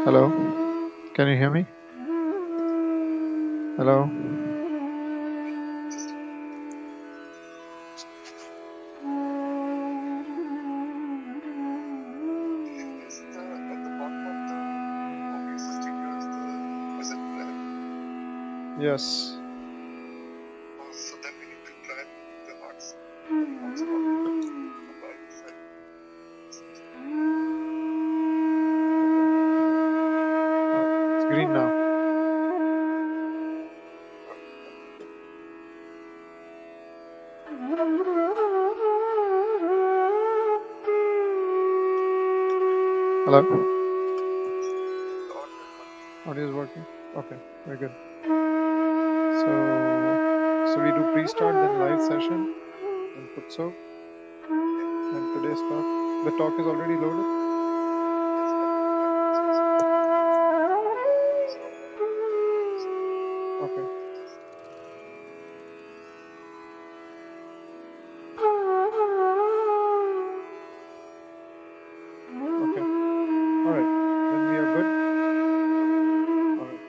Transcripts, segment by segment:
Hello, can you hear me? Hello. Yes. It's green now. Hello. Audio is working. Okay, very good. So we do pre-start, then live session, then put soak, and today's talk. The talk is already loaded. Okay. Okay. All right. Then we are good. All right.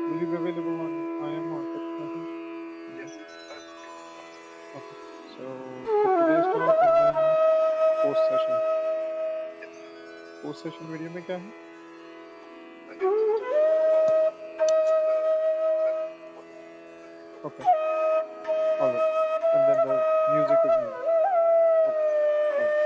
Will you be available on IM or text message? Yes. Okay. So put today's talk and then post session. Post session video में क्या है? Okay. All right. And then the music is muted. Okay. All right.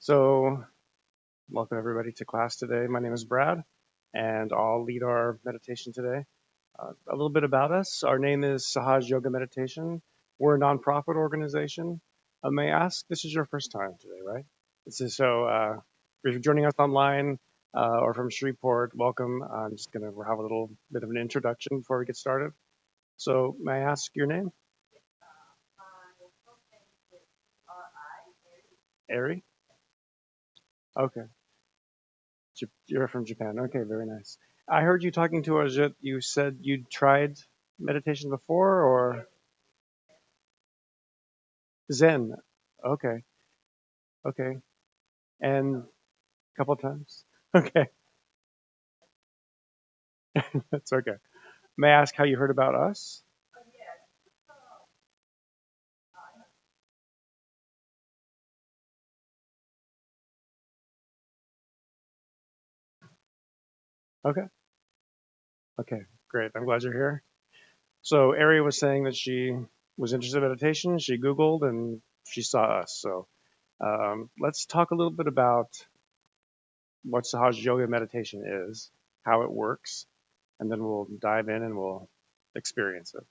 So, welcome everybody to class today. My name is Brad, and I'll lead our meditation today. A little bit about us. Our name is Sahaja Yoga Meditation. We're a nonprofit organization. May I ask, this is your first time today, right? If you're joining us online or from Shreveport, welcome. I'm just going to have a little bit of an introduction before we get started. So, may I ask your name? Ari? Okay. You're from Japan. Okay, very nice. I heard you talking to Ajit. You said you'd tried meditation before or Zen. Okay, okay. And a couple times. Okay, that's okay. May I ask how you heard about us? Okay, okay, great. I'm glad you're here. So Ari was saying that she was interested in meditation. She Googled and she saw us. So let's talk a little bit about what Sahaja Yoga meditation is, how it works, and then we'll dive in and we'll experience it.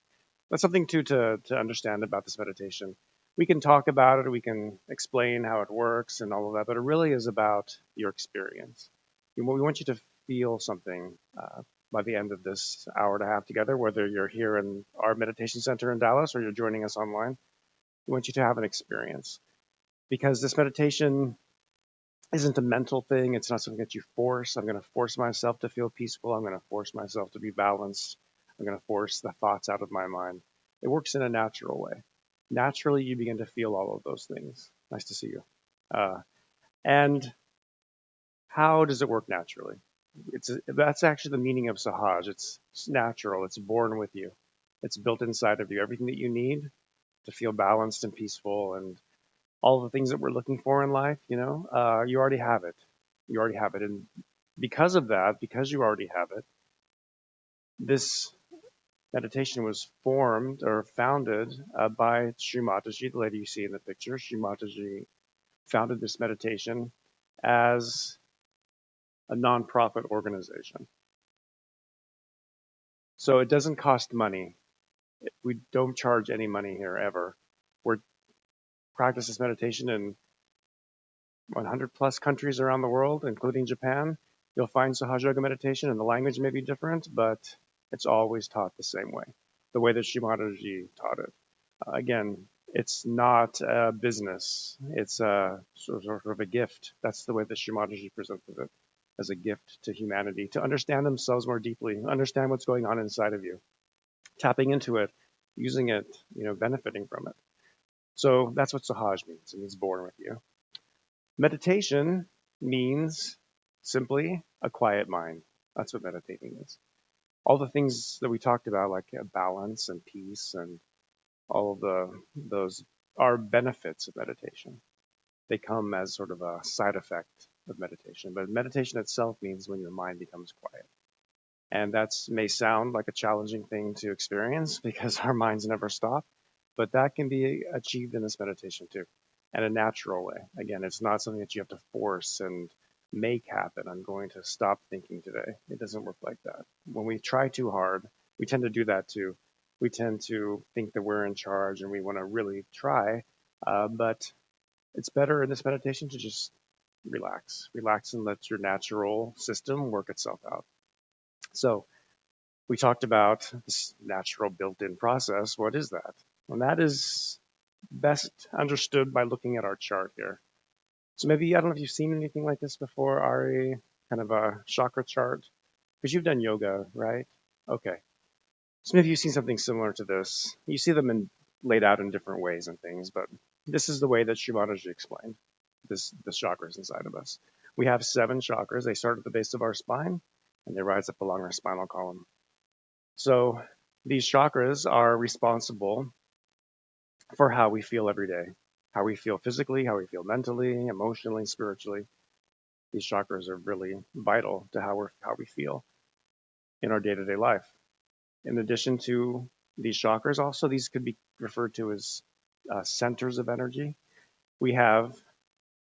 That's something too to understand about this meditation. We can talk about it, we can explain how it works and all of that, but it really is about your experience. We want you to feel something by the end of this hour and a half together, whether you're here in our meditation center in Dallas or you're joining us online. We want you to have an experience because this meditation isn't a mental thing. It's not something that you force. I'm going to force myself to feel peaceful. I'm going to force myself to be balanced. I'm going to force the thoughts out of my mind. It works in a natural way. Naturally, you begin to feel all of those things. Nice to see you. And how does it work naturally? That's actually the meaning of Sahaj. It's natural. It's born with you. It's built inside of you. Everything that you need to feel balanced and peaceful and all the things that we're looking for in life, you already have it. You already have it. And because of that, because you already have it, this meditation was formed or founded by Sri Mataji, the lady you see in the picture. Sri Mataji founded this meditation as a nonprofit organization. So it doesn't cost money. We don't charge any money here ever. We practice this meditation in 100 plus countries around the world, including Japan. You'll find Sahaja Yoga meditation, and the language may be different, but it's always taught the same way, the way that Sri Mataji taught it. Again, it's not a business. It's a sort of a gift. That's the way that Sri Mataji presented it, as a gift to humanity, to understand themselves more deeply, understand what's going on inside of you, tapping into it, using it, benefiting from it. So that's what Sahaj means. It means born with you. Meditation means simply a quiet mind. That's what meditating is. All the things that we talked about, like balance and peace and all of those are benefits of meditation. They come as sort of a side effect of meditation. But meditation itself means when your mind becomes quiet. And that may sound like a challenging thing to experience because our minds never stop, but that can be achieved in this meditation too, in a natural way. Again, it's not something that you have to force and make happen. I'm going to stop thinking today. It doesn't work like that. When we try too hard, we tend to do that too. We tend to think that we're in charge and we want to really try, but it's better in this meditation to just relax and let your natural system work itself out. So we talked about this natural built-in process. What is that? And that is best understood by looking at our chart here. So maybe, I don't know if you've seen anything like this before, Ari, kind of a chakra chart, because you've done yoga, right? Okay. So maybe you've seen something similar to this. You see them laid out in different ways and things, but this is the way that Sri Mataji explained the chakras inside of us. We have 7 chakras. They start at the base of our spine, and they rise up along our spinal column. So these chakras are responsible for how we feel every day, how we feel physically, how we feel mentally, emotionally, spiritually. These chakras are really vital to how we feel in our day-to-day life. In addition to these chakras, also these could be referred to as centers of energy. We have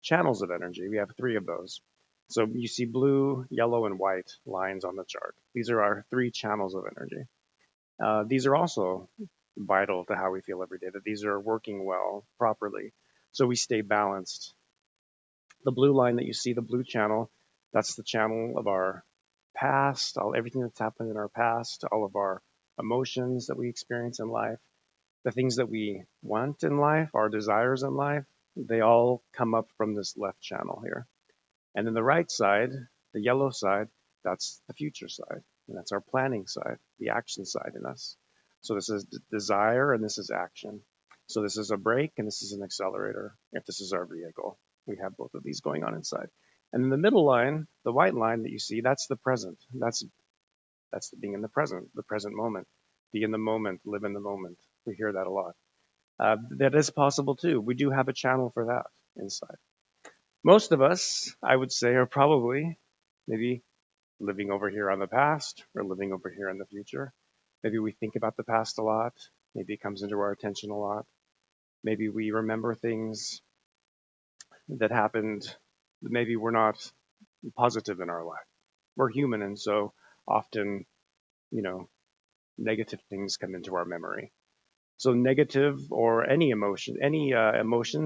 channels of energy. We have 3 of those. So you see blue, yellow, and white lines on the chart. These are our 3 channels of energy. These are also vital to how we feel every day, that these are working well, properly, so we stay balanced. The blue line that you see, the blue channel, that's the channel of our past, everything that's happened in our past, all of our emotions that we experience in life, the things that we want in life, our desires in life, they all come up from this left channel here. And then the right side, the yellow side, that's the future side. And that's our planning side, the action side in us. So this is desire and this is action. So this is a brake and this is an accelerator. If this is our vehicle, we have both of these going on inside. And then the middle line, the white line that you see, that's the present. That's being in the present moment. Be in the moment, live in the moment. We hear that a lot. That is possible too. We do have a channel for that inside. Most of us, I would say, are probably maybe living over here on the past or living over here in the future. Maybe we think about the past a lot. Maybe it comes into our attention a lot. Maybe we remember things that happened that maybe we're not positive in our life. We're human, and so often, you know, negative things come into our memory. So negative or any emotions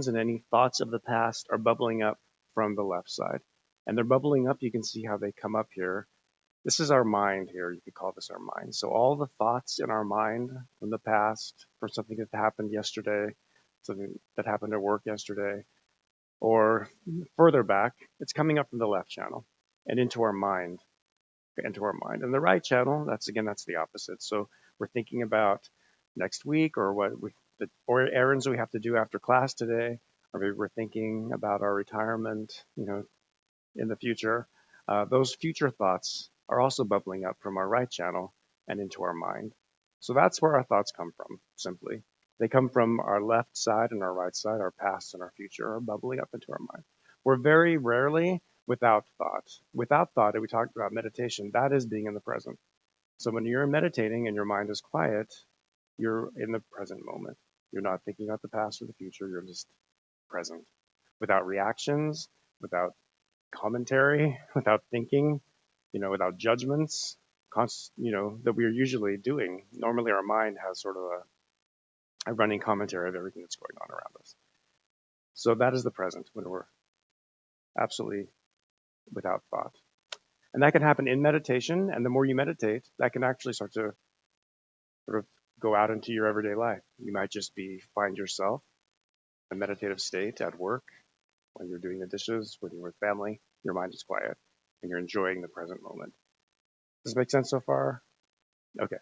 and any thoughts of the past are bubbling up from the left side. And they're bubbling up, you can see how they come up here. This is our mind here. You could call this our mind. So all the thoughts in our mind from the past, from something that happened yesterday, something that happened at work yesterday, or further back, it's coming up from the left channel and into our mind. And the right channel, that's the opposite. So we're thinking about next week or or errands we have to do after class today, or maybe we're thinking about our retirement, in the future. Those future thoughts are also bubbling up from our right channel and into our mind. So that's where our thoughts come from, simply. They come from our left side and our right side, our past and our future are bubbling up into our mind. We're very rarely without thought. Without thought, if we talked about meditation, that is being in the present. So when you're meditating and your mind is quiet, you're in the present moment. You're not thinking about the past or the future, you're just present. Without reactions, without commentary, without thinking, without judgments, that we're usually doing. Normally, our mind has sort of a running commentary of everything that's going on around us. So that is the present when we're absolutely without thought. And that can happen in meditation. And the more you meditate, that can actually start to sort of go out into your everyday life. You might just find yourself in a meditative state at work, when you're doing the dishes, when you're with family, your mind is quiet and you're enjoying the present moment. Does this make sense so far? Okay.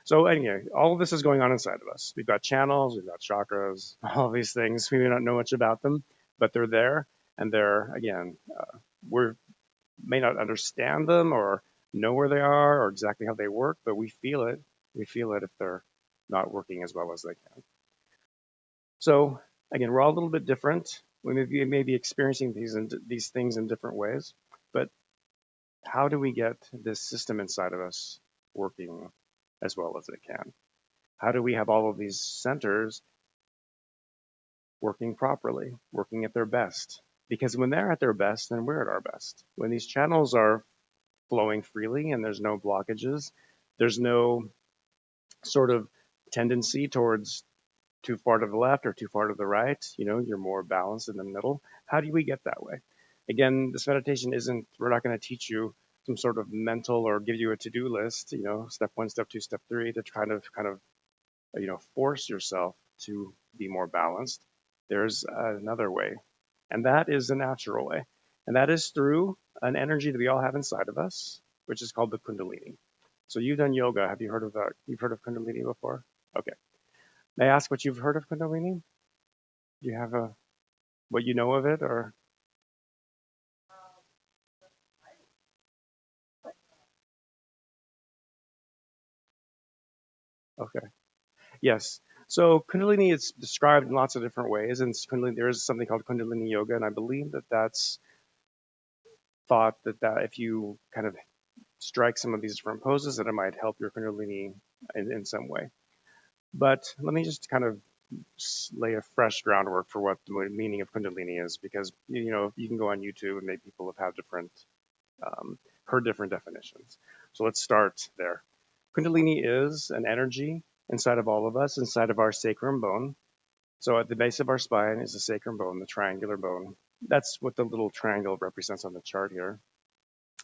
So anyway, all of this is going on inside of us. We've got channels, we've got chakras, all of these things. We may not know much about them, but they're there. And we may not understand them or know where they are or exactly how they work, but we feel it. We feel it if they're not working as well as they can. So again, we're all a little bit different. We may be experiencing these things in different ways, but how do we get this system inside of us working as well as it can? How do we have all of these centers working properly, working at their best? Because when they're at their best, then we're at our best. When these channels are flowing freely and there's no blockages, there's no sort of tendency towards too far to the left or too far to the right, you're more balanced in the middle. How do we get that way? Again, this meditation we're not going to teach you some sort of mental or give you a to-do list, step 1, step 2, step 3 to kind of force yourself to be more balanced. There's another way, and that is a natural way, and that is through an energy that we all have inside of us, which is called the Kundalini. So you've done yoga. Have you heard of that? You've heard of Kundalini before? Okay. May I ask what you've heard of Kundalini? Do you have what you know of it, or? Okay. Yes. So Kundalini is described in lots of different ways, and there is something called Kundalini Yoga, and I believe that that's thought that if you kind of strike some of these different poses, that it might help your Kundalini in some way. But let me just kind of lay a fresh groundwork for what the meaning of Kundalini is, because you can go on YouTube and maybe people have had um, heard different definitions. So let's start there. Kundalini is an energy inside of all of us, inside of our sacrum bone. So at the base of our spine is the sacrum bone, the triangular bone. That's what the little triangle represents on the chart here.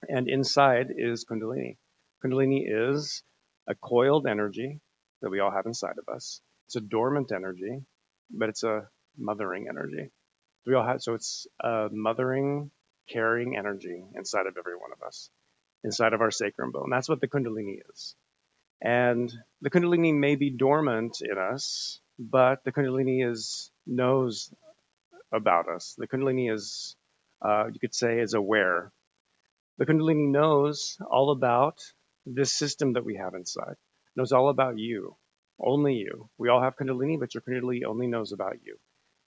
And inside is Kundalini. Kundalini is a coiled energy that we all have inside of us. It's a dormant energy, but it's a mothering energy. We all have, so it's a mothering, caring energy inside of every one of us, inside of our sacrum bone. That's what the Kundalini is. And the Kundalini may be dormant in us, but the Kundalini knows about us. The Kundalini is, you could say, is aware. The Kundalini knows all about this system that we have inside, knows all about you, only you. We all have Kundalini, but your Kundalini only knows about you.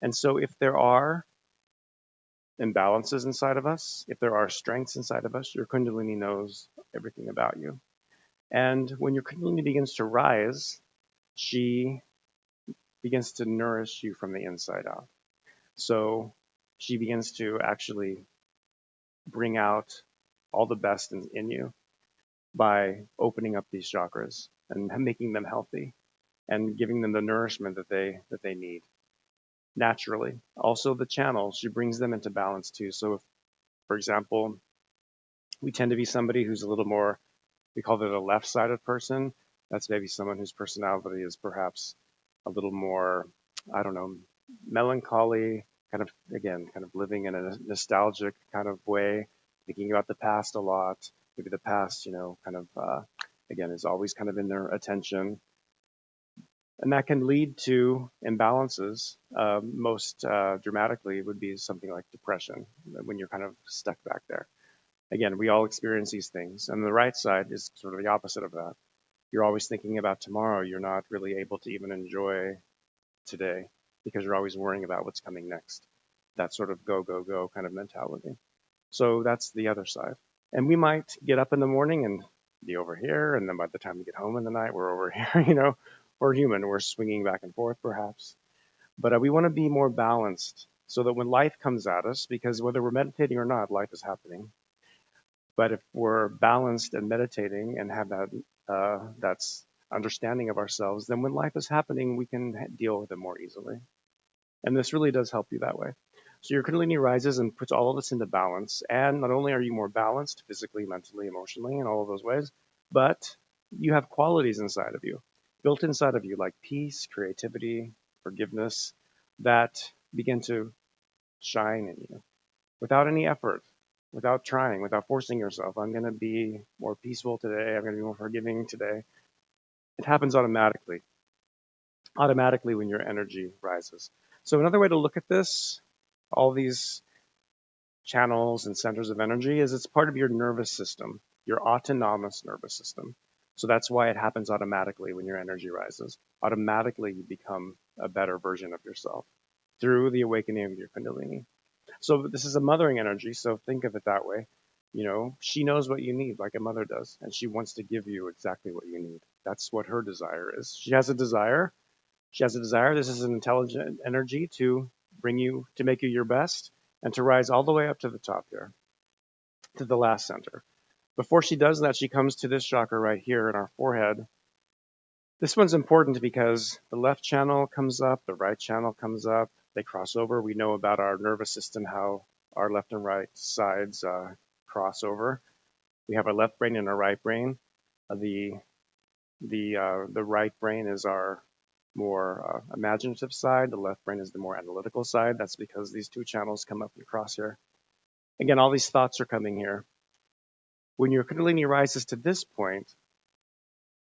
And so if there are imbalances inside of us, if there are strengths inside of us, your Kundalini knows everything about you. And when your Kundalini begins to rise, she begins to nourish you from the inside out. So she begins to actually bring out all the best in you by opening up these chakras and making them healthy and giving them the nourishment that they need naturally. Also the channels, she brings them into balance too. So if, for example, we tend to be somebody who's a little more, we call it a left-sided person. That's maybe someone whose personality is perhaps a little more, I don't know, melancholy, kind of, again, kind of living in a nostalgic kind of way, thinking about the past a lot. Maybe the past, kind of, again, is always kind of in their attention. And that can lead to imbalances. Most dramatically would be something like depression, when you're kind of stuck back there. Again, we all experience these things. And the right side is sort of the opposite of that. You're always thinking about tomorrow. You're not really able to even enjoy today because you're always worrying about what's coming next. That sort of go, go, go kind of mentality. So that's the other side. And we might get up in the morning and be over here. And then by the time we get home in the night, we're over here, We're human. We're swinging back and forth perhaps. But we want to be more balanced so that when life comes at us, because whether we're meditating or not, life is happening. But if we're balanced and meditating and have that's understanding of ourselves, then when life is happening, we can deal with it more easily. And this really does help you that way. So your Kundalini rises and puts all of this into balance. And not only are you more balanced physically, mentally, emotionally, in all of those ways, but you have qualities inside of you, built inside of you, like peace, creativity, forgiveness, that begin to shine in you without any effort, without trying, without forcing yourself. I'm going to be more peaceful today. I'm going to be more forgiving today. It happens automatically when your energy rises. So another way to look at this, all these channels and centers of energy, is it's part of your nervous system, your autonomous nervous system. So that's why it happens automatically when your energy rises. Automatically, you become a better version of yourself through the awakening of your Kundalini. So this is a mothering energy. So think of it that way. She knows what you need, like a mother does, and she wants to give you exactly what you need. That's what her desire is. She has a desire. This is an intelligent energy to make you your best and to rise all the way up to the top here, to the last center. Before she does that, she comes to this chakra right here in our forehead. This one's important because the left channel comes up, the right channel comes up, they cross over. We know about our nervous system, how our left and right sides cross over. We have our left brain and our right brain. The right brain is our more imaginative side. The left brain is the more analytical side. That's because these two channels come up and cross here. Again, all these thoughts are coming here. When your Kundalini rises to this point,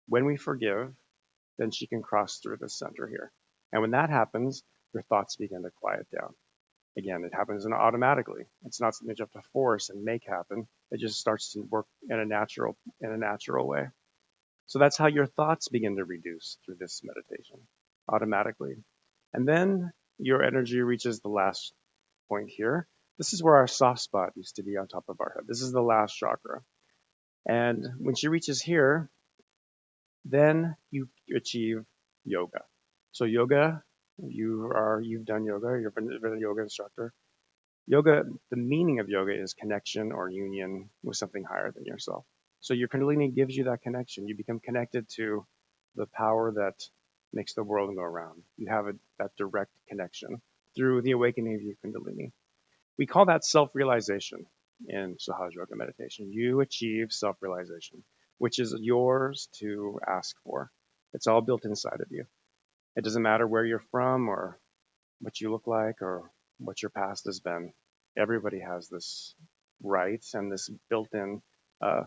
when we forgive, then she can cross through the center here. And when that happens, your thoughts begin to quiet down. Again, it happens automatically. It's not something you have to force and make happen. It just starts to work in a natural way. So that's how your thoughts begin to reduce through this meditation automatically. And then your energy reaches the last point here. This is where our soft spot used to be on top of our head. This is the last chakra. And when she reaches here, then you achieve yoga. So yoga You've done yoga. You've been a yoga instructor. Yoga, the meaning of yoga is connection or union with something higher than yourself. So your Kundalini gives you that connection. You become connected to the power that makes the world go around. You have that direct connection through the awakening of your Kundalini. We call that self-realization in Sahaja Yoga meditation. You achieve self-realization, which is yours to ask for. It's all built inside of you. It doesn't matter where you're from or what you look like or what your past has been. Everybody has this right and this built-in uh,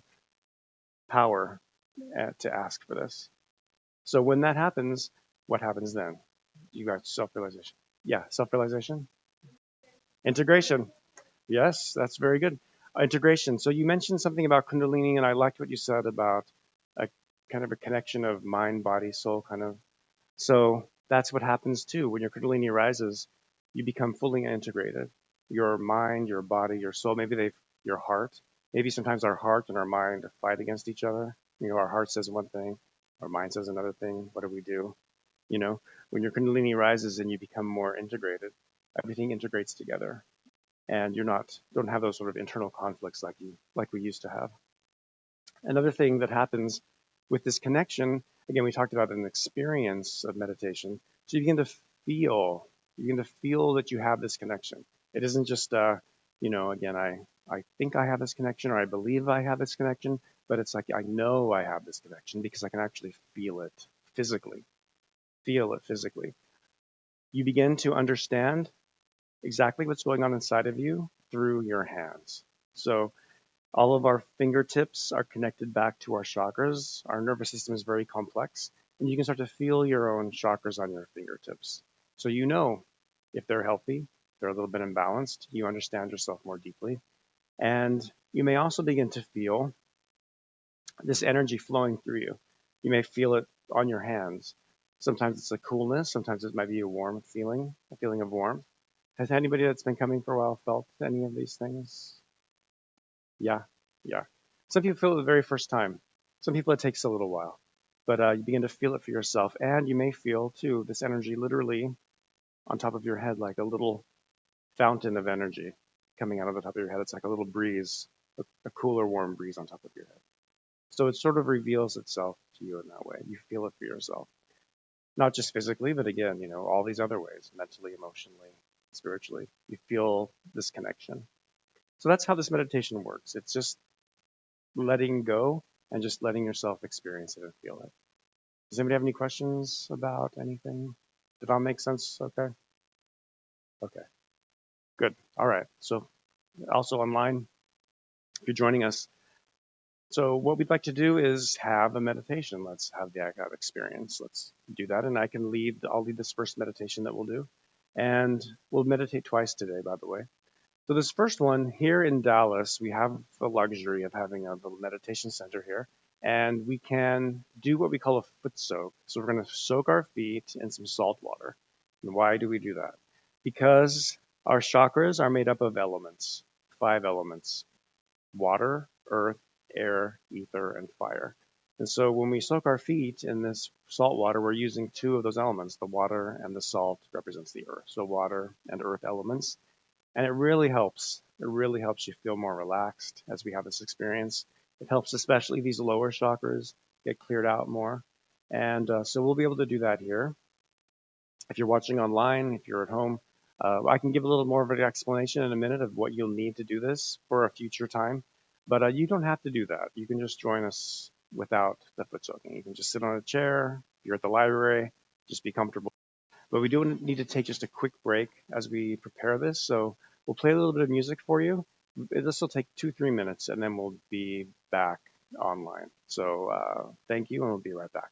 power to ask for this. So when that happens, what happens then? You got self-realization. Yeah, self-realization. Integration. Yes, that's very good. Integration. So you mentioned something about Kundalini, and I liked what you said about a kind of a connection of mind, body, soul, kind of. So that's what happens too. When your Kundalini rises, you become fully integrated. Your mind, your body, your soul, your heart. Maybe sometimes our heart and our mind fight against each other. Our heart says one thing, our mind says another thing. What do we do? When your Kundalini rises and you become more integrated, everything integrates together, and don't have those sort of internal conflicts like we used to have. Another thing that happens with this connection, again, we talked about an experience of meditation. So you begin to feel that you have this connection. It isn't just, again, I think I have this connection or I believe I have this connection, but it's like I know I have this connection because I can actually feel it physically. Feel it physically. You begin to understand exactly what's going on inside of you through your hands. So all of our fingertips are connected back to our chakras. Our nervous system is very complex, and you can start to feel your own chakras on your fingertips. So if they're healthy, they're a little bit imbalanced, you understand yourself more deeply. And you may also begin to feel this energy flowing through you. You may feel it on your hands. Sometimes it's a coolness, sometimes it might be a warm feeling, a feeling of warmth. Has anybody that's been coming for a while felt any of these things? Yeah, yeah. Some people feel it the very first time. Some people it takes a little while, but you begin to feel it for yourself, and you may feel too this energy literally on top of your head, like a little fountain of energy coming out of the top of your head. It's like a little breeze, a cooler, warm breeze on top of your head. So it sort of reveals itself to you in that way. You feel it for yourself, not just physically, but again, all these other ways, mentally, emotionally, spiritually. You feel this connection. So that's how this meditation works. It's just letting go and just letting yourself experience it and feel it. Does anybody have any questions about anything? Did all make sense? Okay. Okay. Good. All right. So also online, if you're joining us. So what we'd like to do is have a meditation. Let's have that experience. Let's do that. And I'll lead this first meditation that we'll do. And we'll meditate twice today, by the way. So this first one here in Dallas, we have the luxury of having a little meditation center here, and we can do what we call a foot soak. So we're going to soak our feet in some salt water. And why do we do that? Because our chakras are made up of elements, 5 elements: water, earth, air, ether, and fire. And so when we soak our feet in this salt water, we're using 2 of those elements. The water and the salt represents the earth. So water and earth elements. And it really helps. It really helps you feel more relaxed as we have this experience. It helps especially these lower chakras get cleared out more. And so we'll be able to do that here. If you're watching online, if you're at home, I can give a little more of an explanation in a minute of what you'll need to do this for a future time. But you don't have to do that. You can just join us without the foot soaking. You can just sit on a chair. If you're at the library, just be comfortable. But we do need to take just a quick break as we prepare this. So we'll play a little bit of music for you. This will take 2-3 minutes, and then we'll be back online. So thank you, and we'll be right back.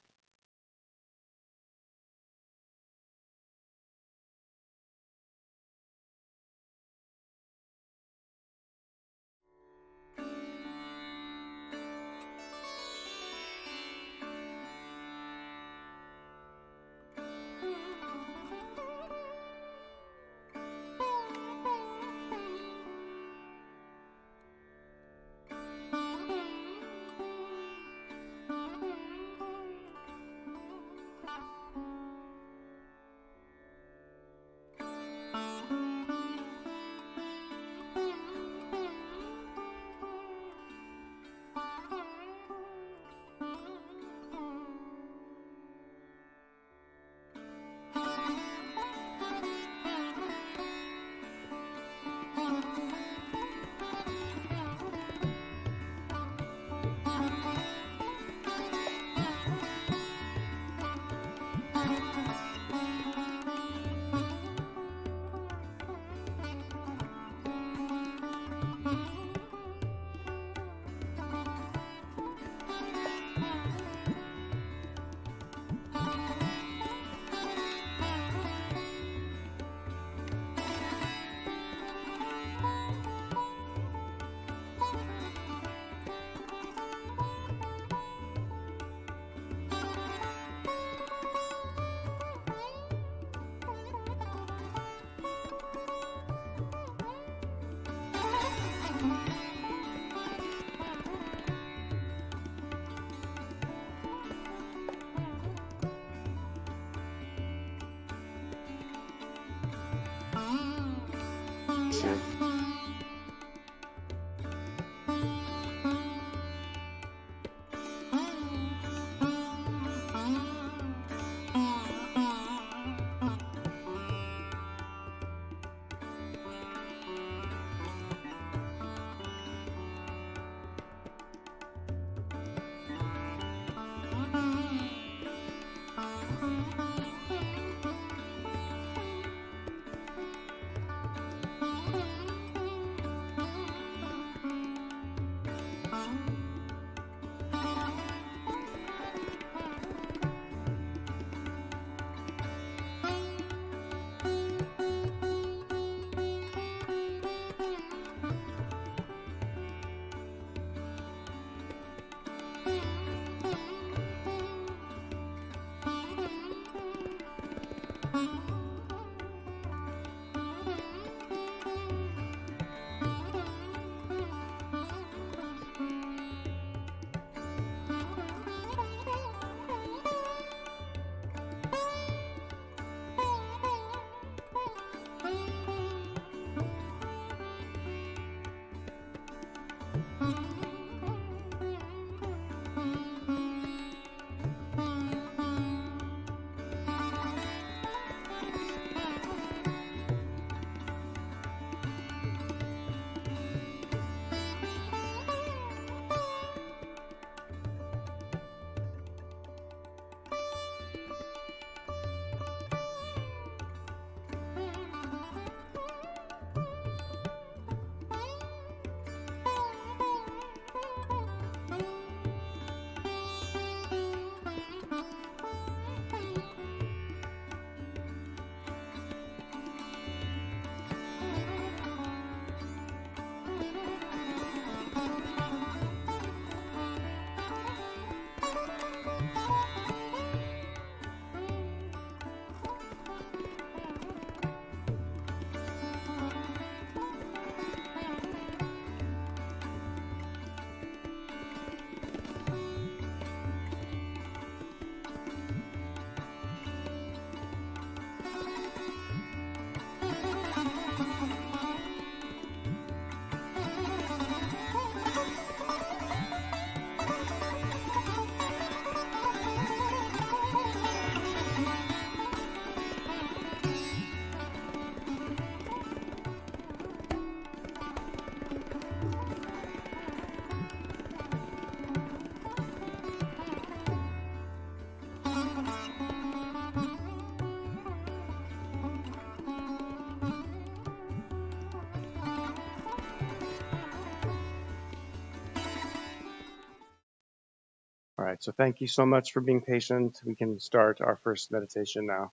All right, so thank you so much for being patient. We can start our first meditation now.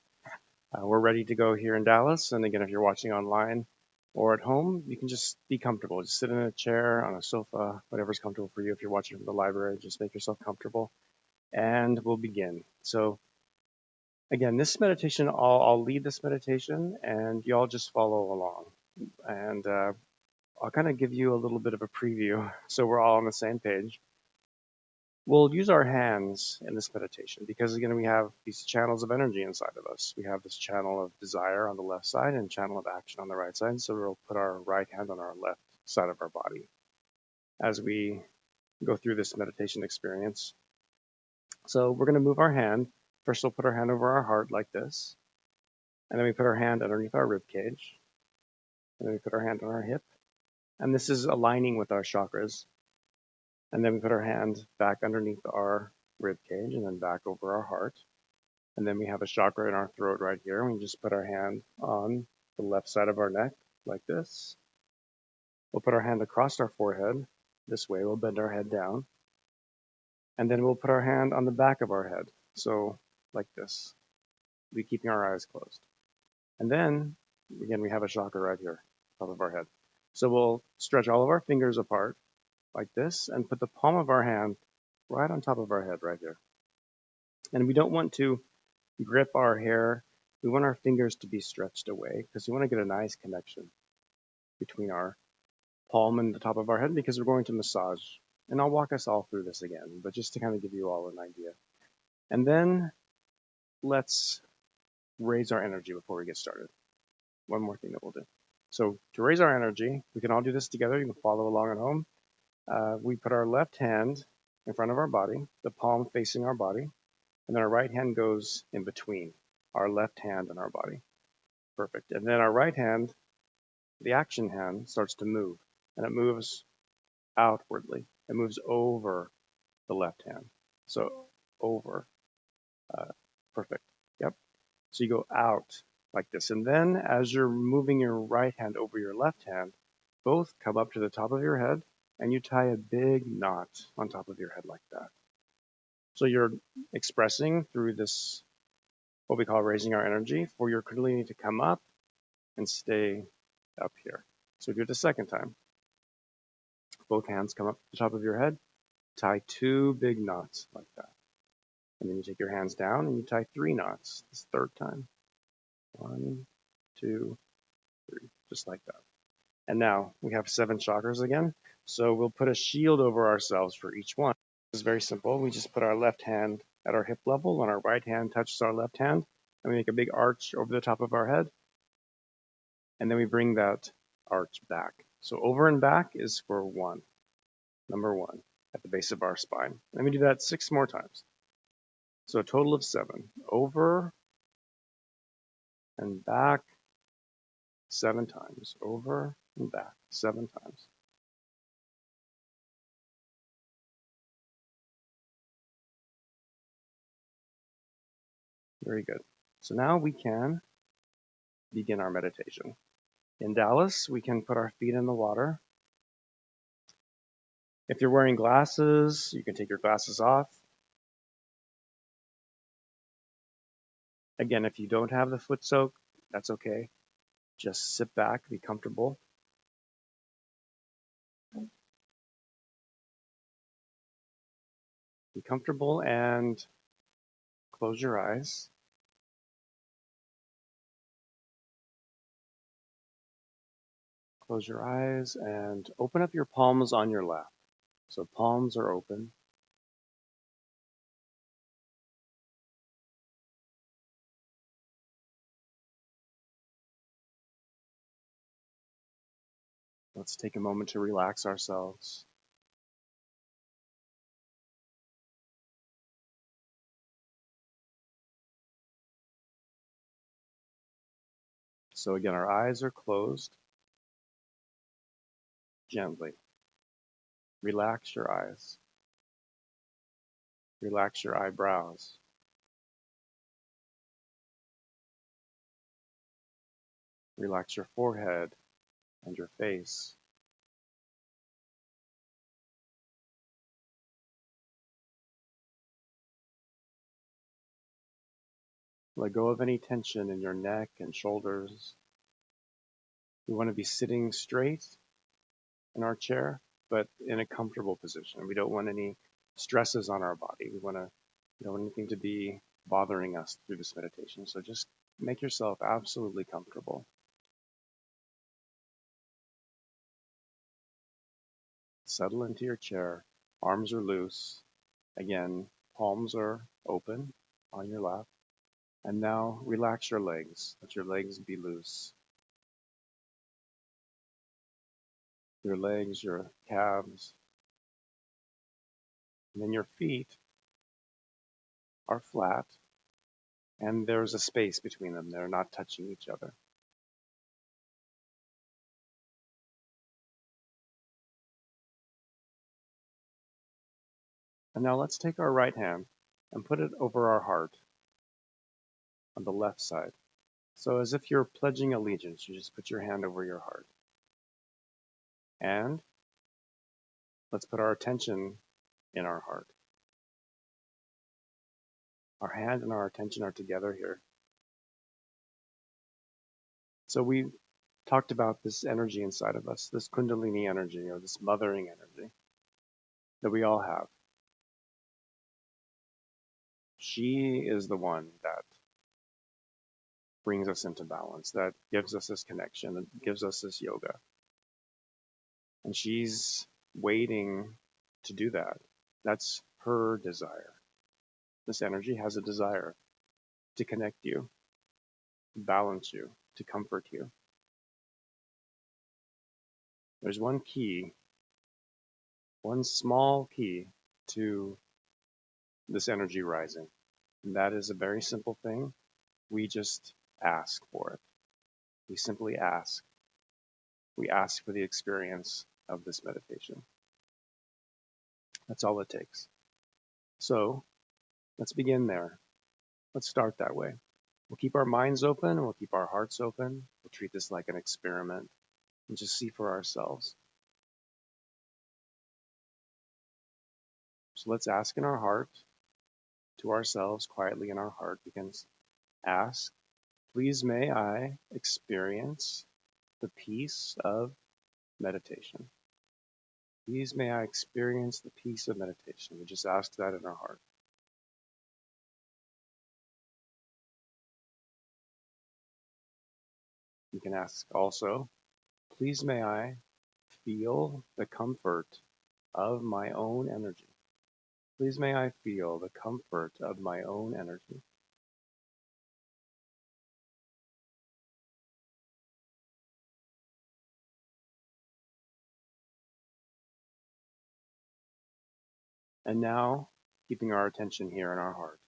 We're ready to go here in Dallas. And again, if you're watching online or at home, you can just be comfortable. Just sit in a chair, on a sofa, whatever's comfortable for you. If you're watching from the library, just make yourself comfortable. And we'll begin. So again, this meditation, I'll lead this meditation and y'all just follow along. And I'll kind of give you a little bit of a preview so we're all on the same page. We'll use our hands in this meditation because, again, we have these channels of energy inside of us. We have this channel of desire on the left side and channel of action on the right side. So we'll put our right hand on our left side of our body as we go through this meditation experience. So we're going to move our hand. First, we'll put our hand over our heart like this. And then we put our hand underneath our rib cage. And then we put our hand on our hip. And this is aligning with our chakras. And then we put our hand back underneath our rib cage and then back over our heart. And then we have a chakra in our throat right here. And we just put our hand on the left side of our neck like this. We'll put our hand across our forehead this way. We'll bend our head down. And then we'll put our hand on the back of our head. So like this. We'll be keeping our eyes closed. And then, again, we have a chakra right here, top of our head. So we'll stretch all of our fingers apart like this and put the palm of our hand right on top of our head right here. And we don't want to grip our hair. We want our fingers to be stretched away because we want to get a nice connection between our palm and the top of our head because we're going to massage. And I'll walk us all through this again, but just to kind of give you all an idea. And then let's raise our energy before we get started. One more thing that we'll do. So to raise our energy, we can all do this together. You can follow along at home. We put our left hand in front of our body, the palm facing our body, and then our right hand goes in between our left hand and our body. Perfect. And then our right hand, the action hand, starts to move, and it moves outwardly. It moves over the left hand. So over. Perfect. Yep. So you go out like this. And then as you're moving your right hand over your left hand, both come up to the top of your head and you tie a big knot on top of your head like that. So you're expressing through this, what we call raising our energy, for your Kundalini to come up and stay up here. So do it a second time. Both hands come up to the top of your head, tie 2 big knots like that. And then you take your hands down and you tie 3 knots this third time. 1, 2, 3, just like that. And now we have 7 chakras again. So we'll put a shield over ourselves for each one. This is very simple. We just put our left hand at our hip level and our right hand touches our left hand. And we make a big arch over the top of our head. And then we bring that arch back. So over and back is for 1. Number 1 at the base of our spine. And we do that 6 more times. So a total of 7. Over and back 7 times. Over and back 7 times. Very good. So now we can begin our meditation. In Dallas, we can put our feet in the water. If you're wearing glasses, you can take your glasses off. Again, if you don't have the foot soak, that's okay. Just sit back, be comfortable. Be comfortable and close your eyes. Close your eyes and open up your palms on your lap. So palms are open. Let's take a moment to relax ourselves. So again, our eyes are closed. Gently. Relax your eyes. Relax your eyebrows. Relax your forehead and your face. Let go of any tension in your neck and shoulders. We want to be sitting straight in our chair, but in a comfortable position. We don't want any stresses on our body. We don't want anything to be bothering us through this meditation. So just make yourself absolutely comfortable. Settle into your chair. Arms are loose. Again, palms are open on your lap. And now relax your legs. Let your legs be loose. Your legs, your calves. And then your feet are flat. And there's a space between them. They're not touching each other. And now let's take our right hand and put it over our heart on the left side. So as if you're pledging allegiance, you just put your hand over your heart. And let's put our attention in our heart. Our hand and our attention are together here. So we talked about this energy inside of us, this Kundalini energy or this mothering energy that we all have. She is the one that brings us into balance, that gives us this connection, that gives us this yoga. And she's waiting to do that. That's her desire. This energy has a desire to connect you, to balance you, to comfort you. There's one key, one small key to this energy rising. And that is a very simple thing. We just ask for it. We simply ask. We ask for the experience of this meditation. That's all it takes. So let's begin there. Let's start that way. We'll keep our minds open and we'll keep our hearts open. We'll treat this like an experiment and just see for ourselves. So let's ask in our heart to ourselves, quietly in our heart. We can ask, please may I experience the peace of meditation. Please may I experience the peace of meditation. We just ask that in our heart. You can ask also, please may I feel the comfort of my own energy. Please may I feel the comfort of my own energy. And now, keeping our attention here in our heart,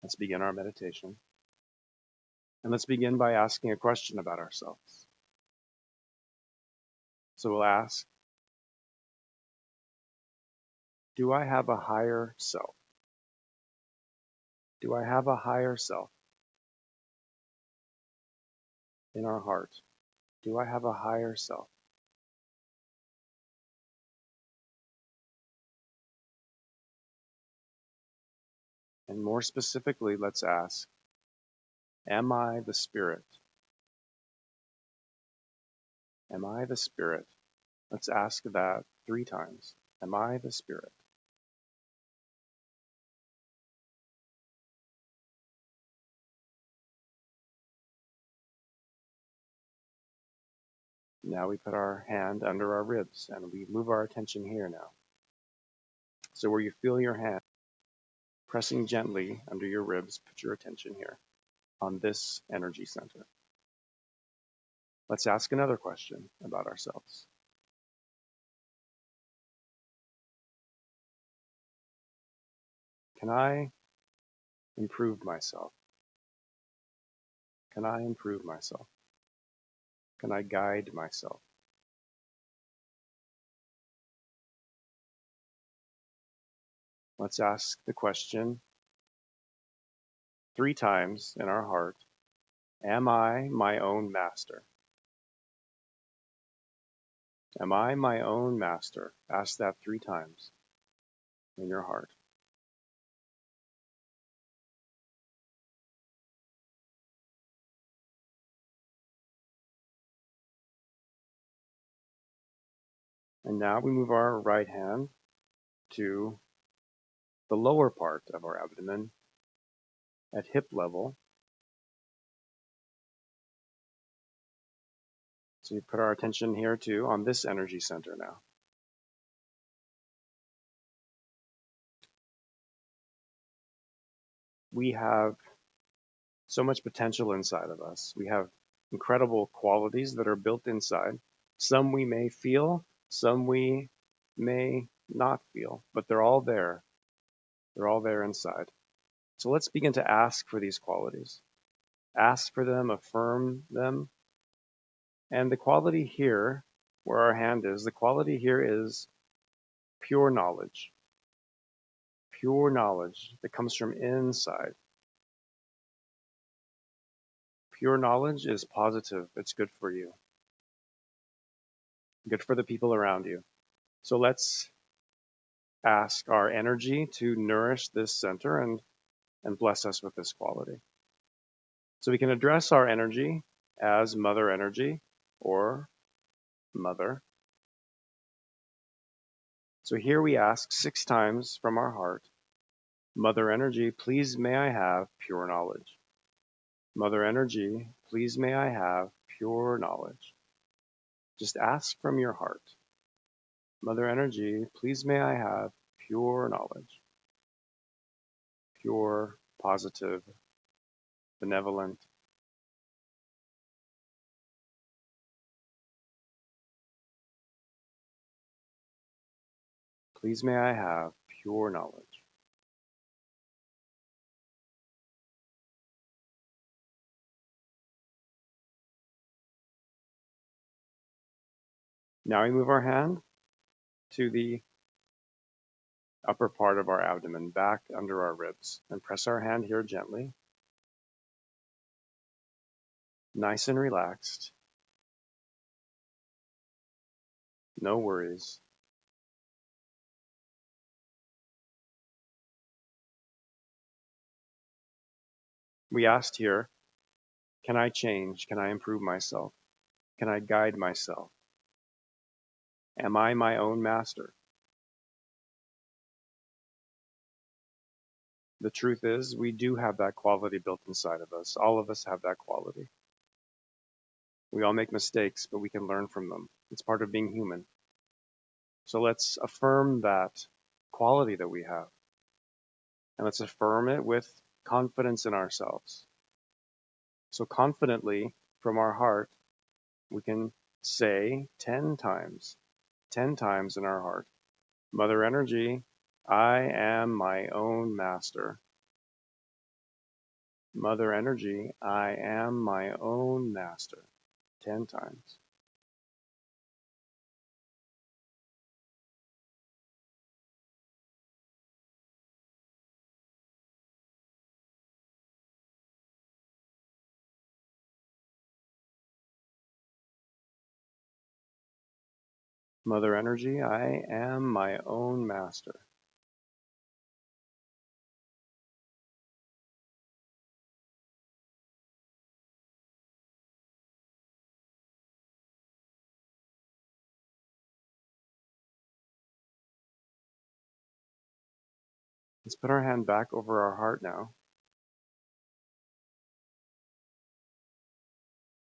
let's begin our meditation. And let's begin by asking a question about ourselves. So we'll ask, do I have a higher self? Do I have a higher self in our heart? Do I have a higher self? And more specifically, let's ask, am I the spirit? Am I the spirit? Let's ask that 3 times. Am I the spirit? Now we put our hand under our ribs and we move our attention here now. So where you feel your hand pressing gently under your ribs, put your attention here on this energy center. Let's ask another question about ourselves. Can I improve myself? Can I improve myself? Can I guide myself? Let's ask the question 3 times in our heart. Am I my own master? Am I my own master? Ask that 3 times in your heart. And now we move our right hand to the lower part of our abdomen at hip level. So we put our attention here too on this energy center now. We have so much potential inside of us. We have incredible qualities that are built inside. Some we may feel, some we may not feel, but they're all there. They're all there inside. So let's begin to ask for these qualities. Ask for them, affirm them. And the quality here, where our hand is, the quality here is pure knowledge. pure knowledge that comes from inside. Pure knowledge is positive. It's good for you, good for the people around you. So let's ask our energy to nourish this center and bless us with this quality. So we can address our energy as Mother Energy or Mother. So here we ask 6 times from our heart, Mother Energy, please may I have pure knowledge. Mother Energy, please may I have pure knowledge. Just ask from your heart. Mother Energy, please may I have pure knowledge. Pure, positive, benevolent. Please may I have pure knowledge. Now we move our hand to the upper part of our abdomen, back under our ribs, and press our hand here gently, nice and relaxed, no worries. We asked here, can I change? Can I improve myself? Can I guide myself? Am I my own master? The truth is, we do have that quality built inside of us. All of us have that quality. We all make mistakes, but we can learn from them. It's part of being human. So let's affirm that quality that we have. And let's affirm it with confidence in ourselves. So confidently, from our heart, we can say 10 times in our heart, Mother Energy, I am my own master. Mother Energy, I am my own master. 10 times. Mother Energy, I am my own master. Let's put our hand back over our heart now.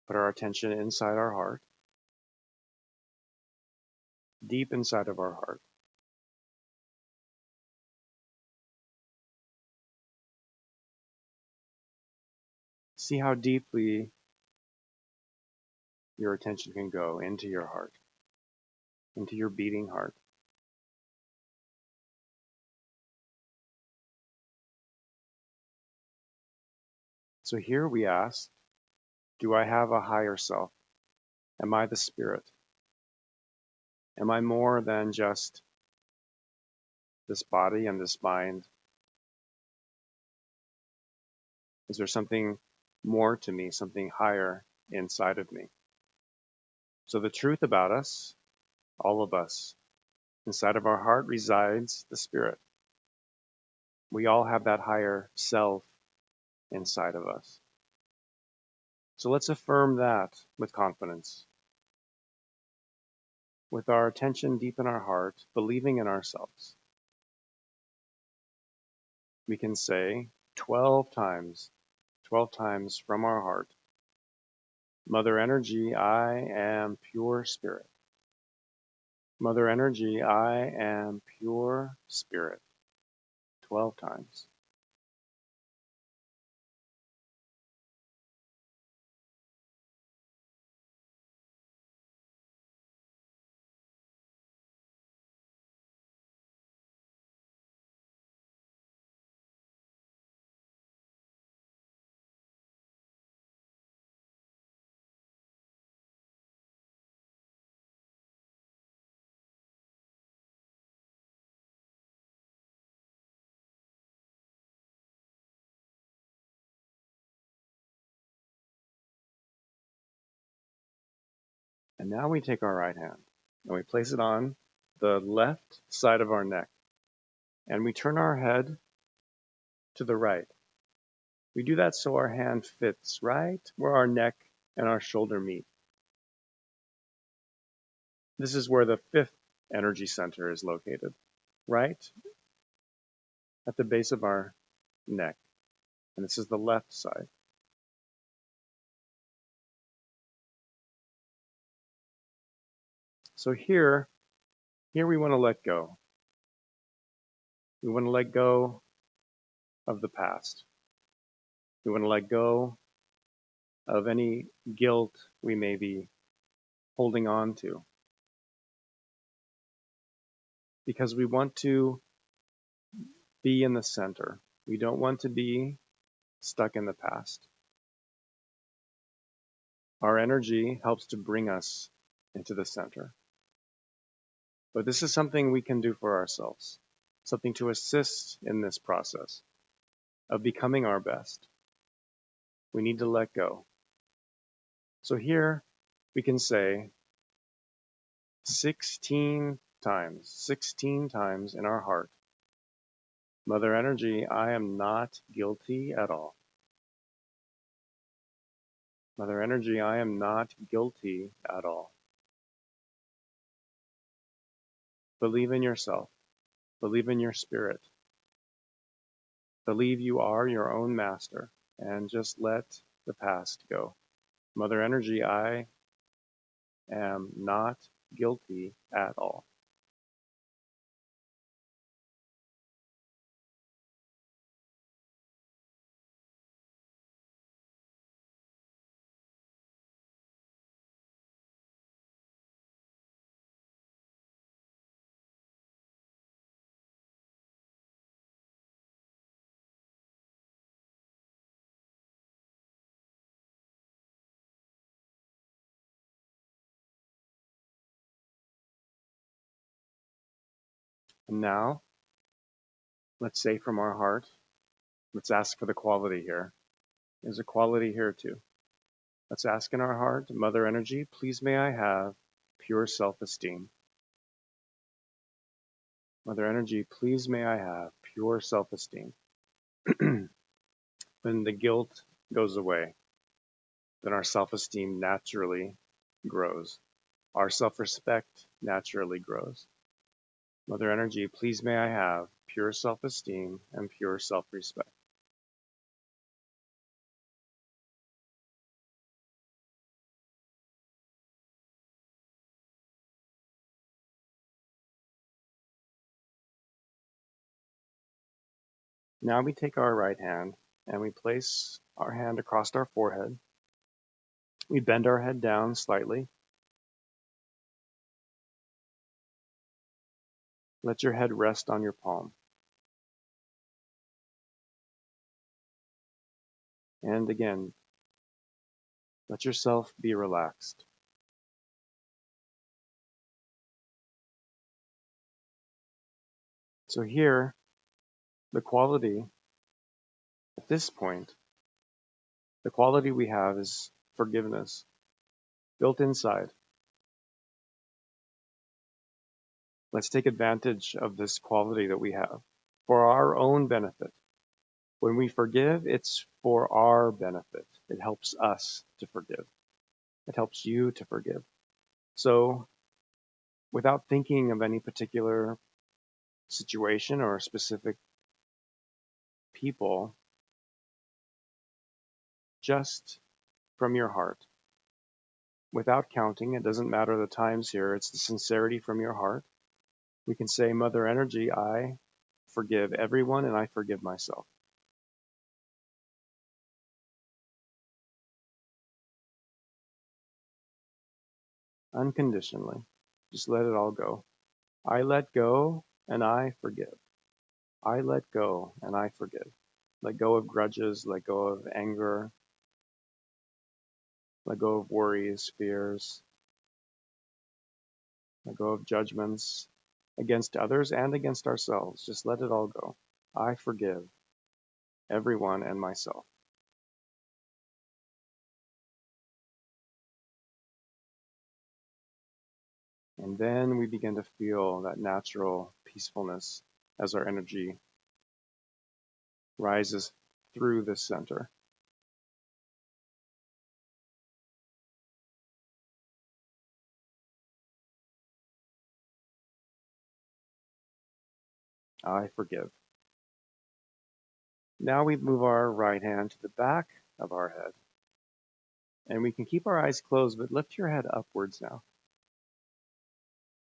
Put our attention inside our heart, deep inside of our heart. See how deeply your attention can go into your heart, into your beating heart. So here we ask, do I have a higher self? Am I the spirit? Am I more than just this body and this mind? Is there something more to me, something higher inside of me? So the truth about us, all of us, inside of our heart resides the spirit. We all have that higher self inside of us. So let's affirm that with confidence, with our attention deep in our heart, believing in ourselves. We can say 12 times from our heart, Mother Energy, I am pure spirit. Mother Energy, I am pure spirit. 12 times. And now we take our right hand and we place it on the left side of our neck. And we turn our head to the right. We do that so our hand fits right where our neck and our shoulder meet. This is where the fifth energy center is located, right at the base of our neck. And this is the left side. So here we want to let go. We want to let go of the past. We want to let go of any guilt we may be holding on to, because we want to be in the center. We don't want to be stuck in the past. Our energy helps to bring us into the center. But this is something we can do for ourselves, something to assist in this process of becoming our best. We need to let go. So here we can say 16 times in our heart, Mother Energy, I am not guilty at all. Mother Energy, I am not guilty at all. Believe in yourself. Believe in your spirit. Believe you are your own master, and just let the past go. Mother Energy, I am not guilty at all. And now, let's say from our heart, let's ask for the quality here. There's a quality here too. Let's ask in our heart, Mother Energy, please may I have pure self-esteem. Mother Energy, please may I have pure self-esteem. When the guilt goes away, then our self-esteem naturally grows. Our self-respect naturally grows. Mother Energy, please may I have pure self-esteem and pure self-respect. Now we take our right hand and we place our hand across our forehead. We bend our head down slightly. Let your head rest on your palm. And again, let yourself be relaxed. So here, the quality, at this point, the quality we have is forgiveness, built inside. Let's take advantage of this quality that we have for our own benefit. When we forgive, it's for our benefit. It helps us to forgive. It helps you to forgive. So, without thinking of any particular situation or specific people, just from your heart, without counting, it doesn't matter the times here, it's the sincerity from your heart. We can say, Mother Energy, I forgive everyone and I forgive myself. Unconditionally. Just let it all go. I let go and I forgive. I let go and I forgive. Let go of grudges, let go of anger, let go of worries, fears, let go of judgments against others and against ourselves. Just let it all go. I forgive everyone and myself. And then we begin to feel that natural peacefulness as our energy rises through the center. I forgive. Now we move our right hand to the back of our head. And we can keep our eyes closed, but lift your head upwards now.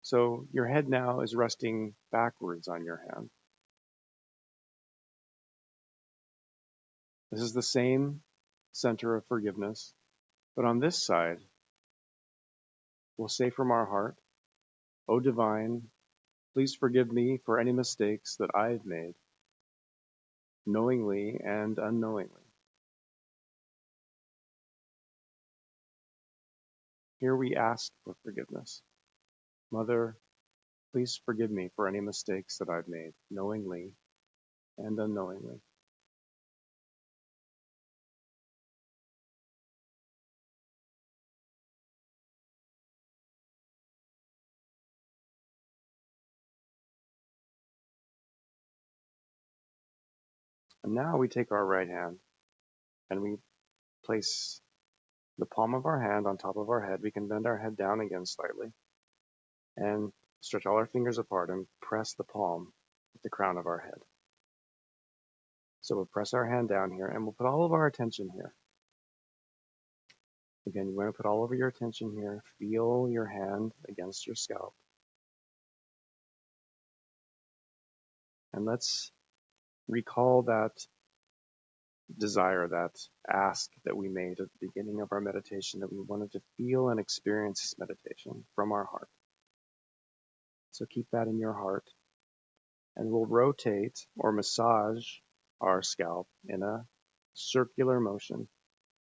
So your head now is resting backwards on your hand. This is the same center of forgiveness, but on this side, we'll say from our heart, O Divine, please forgive me for any mistakes that I've made, knowingly and unknowingly. Here we ask for forgiveness. Mother, please forgive me for any mistakes that I've made, knowingly and unknowingly. And now we take our right hand and we place the palm of our hand on top of our head. We can bend our head down again slightly and stretch all our fingers apart and press the palm at the crown of our head. So we'll press our hand down here and we'll put all of our attention here. Again, you want to put all of your attention here. Feel your hand against your scalp. And let's recall that desire, that ask that we made at the beginning of our meditation, that we wanted to feel and experience this meditation from our heart. So keep that in your heart. And we'll rotate or massage our scalp in a circular motion.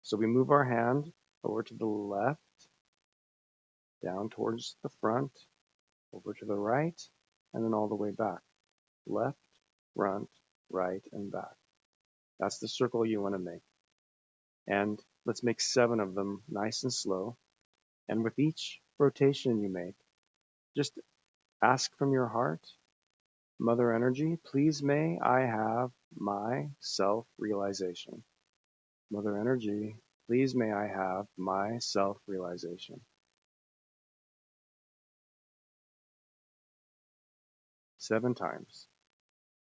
So we move our hand over to the left, down towards the front, over to the right, and then all the way back. Left, front, right, and back. That's the circle you want to make. And let's make 7 of them nice and slow. And with each rotation you make, just ask from your heart, Mother Energy, please may I have my self-realization. Mother Energy, please may I have my self-realization. 7 times.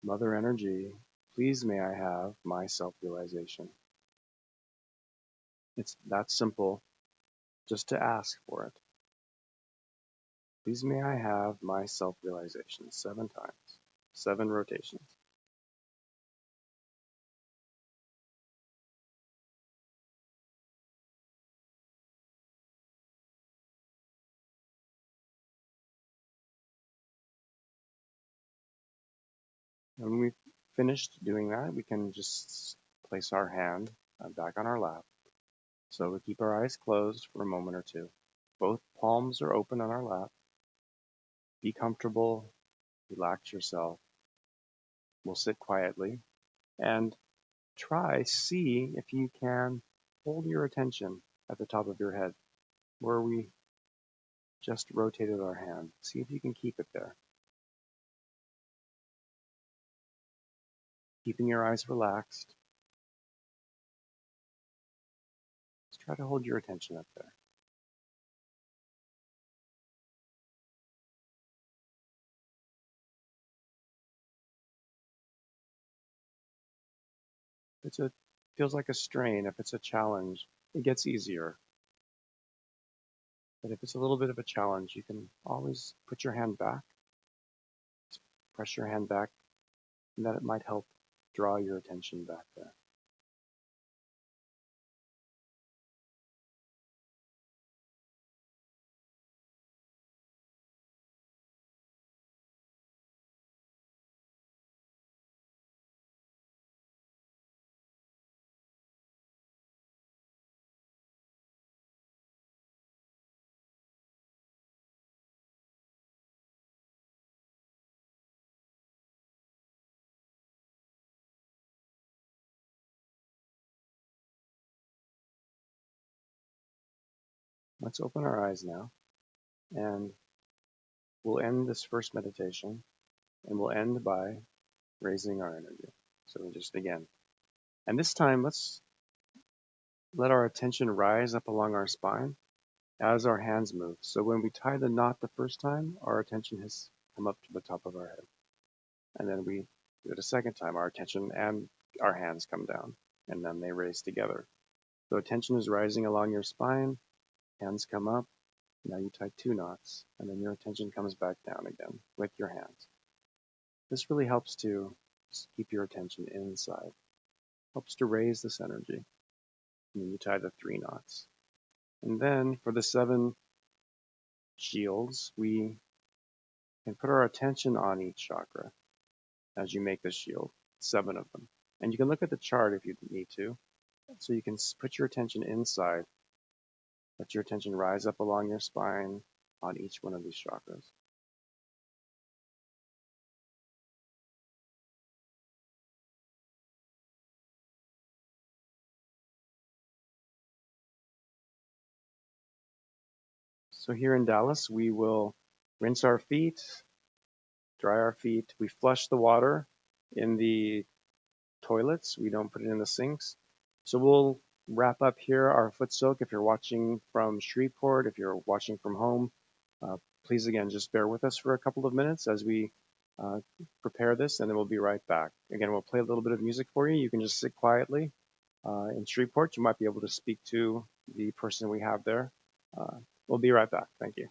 Mother Energy, please may I have my self-realization. It's that simple, just to ask for it. Please may I have my self-realization 7 times, 7 rotations. And when we've finished doing that, we can just place our hand back on our lap. So we keep our eyes closed for a moment or two. Both palms are open on our lap. Be comfortable, relax yourself. We'll sit quietly and see if you can hold your attention at the top of your head where we just rotated our hand. See if you can keep it there. Keeping your eyes relaxed. Let's try to hold your attention up there. If it feels like a strain, if it's a challenge, it gets easier. But if it's a little bit of a challenge, you can always put your hand back, press your hand back, and that it might help draw your attention back there. Let's open our eyes now and we'll end this first meditation, and we'll end by raising our energy. So just again, and this time let's let our attention rise up along our spine as our hands move. So when we tie the knot the first time, our attention has come up to the top of our head. And then we do it a second time, our attention and our hands come down, and then they raise together. So attention is rising along your spine, hands come up, now you tie 2 knots, and then your attention comes back down again with your hands. This really helps to keep your attention inside, helps to raise this energy. And then you tie the 3 knots. And then for the 7 shields, we can put our attention on each chakra as you make the shield, 7 of them. And you can look at the chart if you need to. So you can put your attention inside, let your attention rise up along your spine on each one of these chakras. So here in Dallas, we will rinse our feet, dry our feet. We flush the water in the toilets. We don't put it in the sinks. So we'll wrap up here our foot soak. If you're watching from Shreveport, if you're watching from home, please again, just bear with us for a couple of minutes as we prepare this, and then we'll be right back. Again, we'll play a little bit of music for you. You can just sit quietly. In Shreveport, you might be able to speak to the person we have there. We'll be right back. Thank you.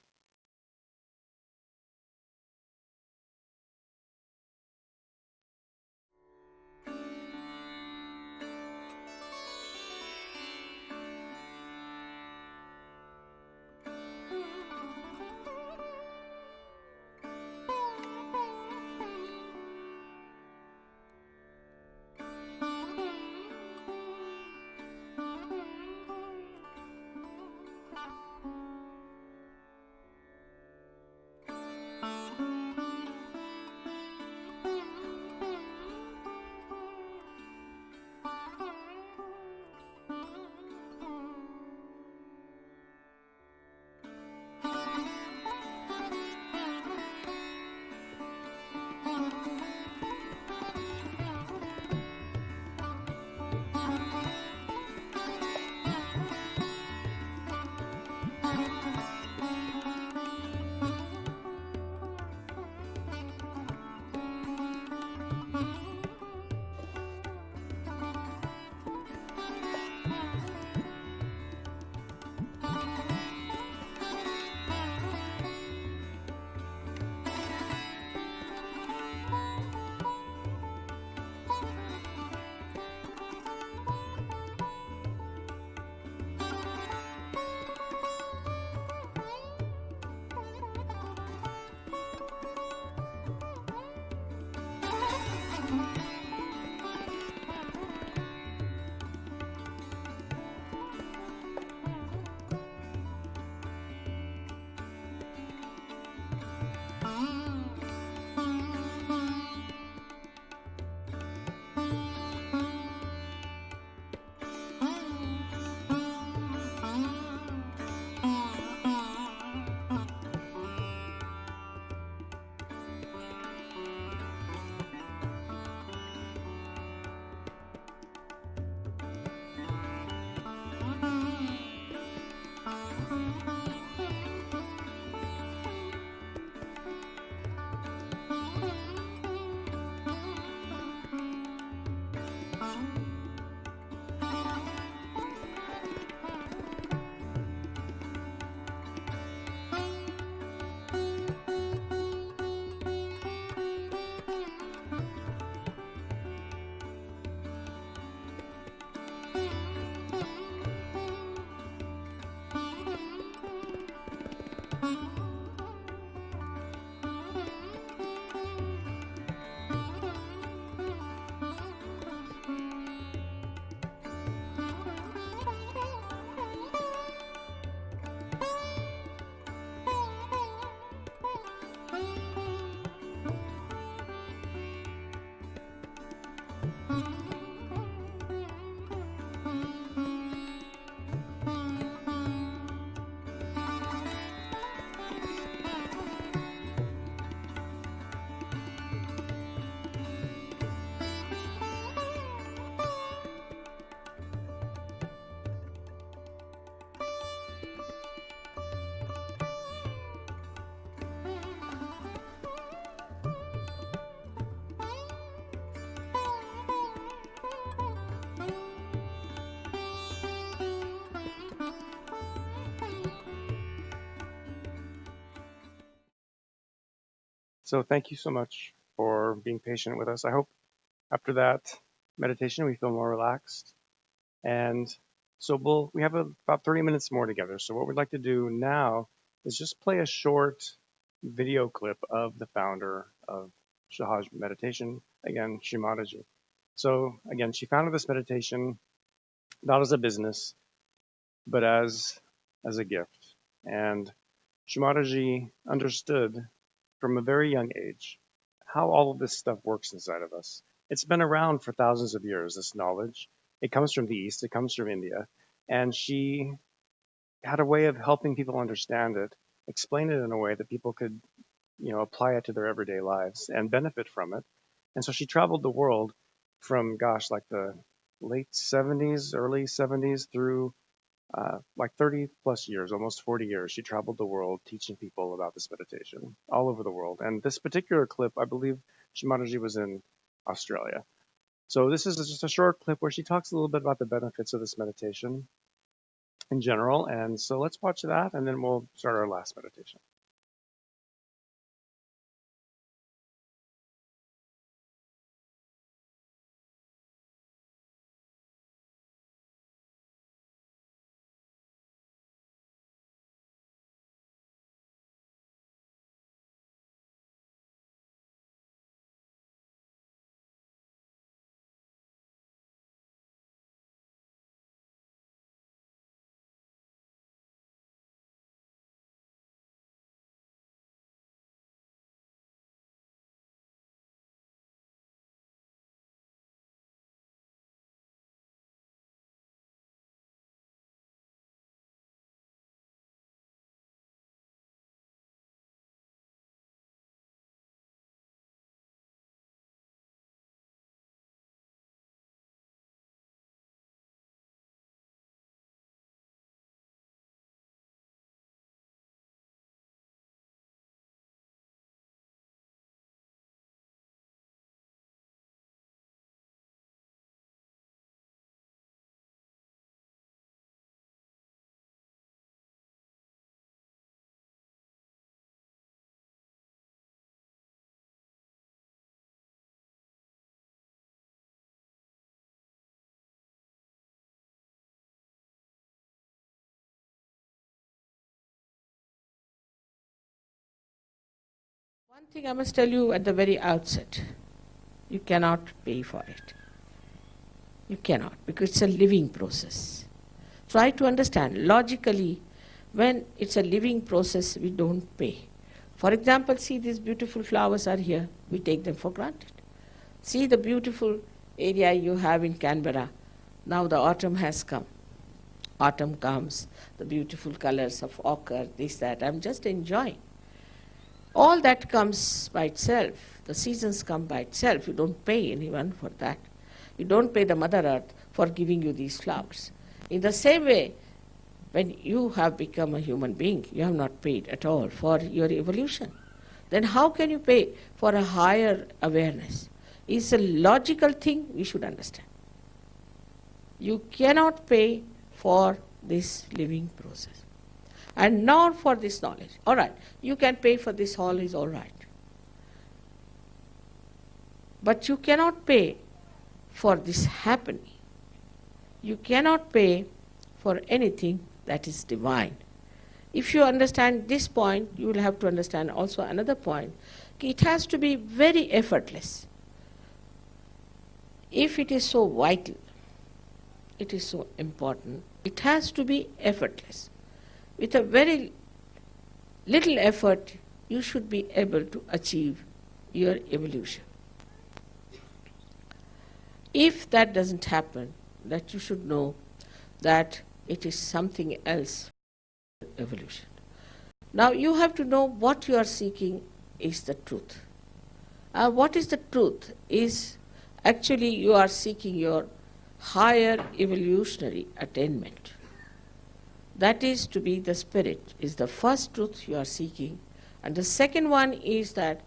So thank you so much for being patient with us. I hope after that meditation we feel more relaxed. And so we have about 30 minutes more together. So what we'd like to do now is just play a short video clip of the founder of Sahaja Meditation, again, Shimadaji. So again, she founded this meditation not as a business, but as a gift. And Shimadaji understood from a very young age how all of this stuff works inside of us. It's been around for thousands of years, this knowledge. It comes from the East, it comes from India. And she had a way of helping people understand it, explain it in a way that people could, apply it to their everyday lives and benefit from it. And so she traveled the world from, like the late 70s, early 70s through like 30 plus years, almost 40 years, she traveled the world teaching people about this meditation all over the world. And this particular clip, I believe Shimadaji was in Australia. So this is just a short clip where she talks a little bit about the benefits of this meditation in general. And so let's watch that, and then we'll start our last meditation. One thing I must tell you at the very outset, you cannot pay for it. You cannot, because it's a living process. Try to understand. Logically, when it's a living process, we don't pay. For example, see these beautiful flowers are here. We take them for granted. See the beautiful area you have in Canberra. Now the autumn has come. Autumn comes, the beautiful colors of ochre, this, that. I'm just enjoying. All that comes by itself. The seasons come by itself. You don't pay anyone for that. You don't pay the Mother Earth for giving you these flowers. In the same way, when you have become a human being, you have not paid at all for your evolution. Then how can you pay for a higher awareness? It's a logical thing we should understand. You cannot pay for this living process, and nor for this knowledge. All right, you can pay for this hall, is all right. But you cannot pay for this happening. You cannot pay for anything that is divine. If you understand this point, you will have to understand also another point. It has to be very effortless. If it is so vital, it is so important, it has to be effortless. With a very little effort, you should be able to achieve your evolution. If that doesn't happen, that you should know that it is something else, evolution. Now you have to know what you are seeking is the truth. What is the truth? Is actually you are seeking your higher evolutionary attainment. That is to be the spirit, is the first truth you are seeking. And the second one is that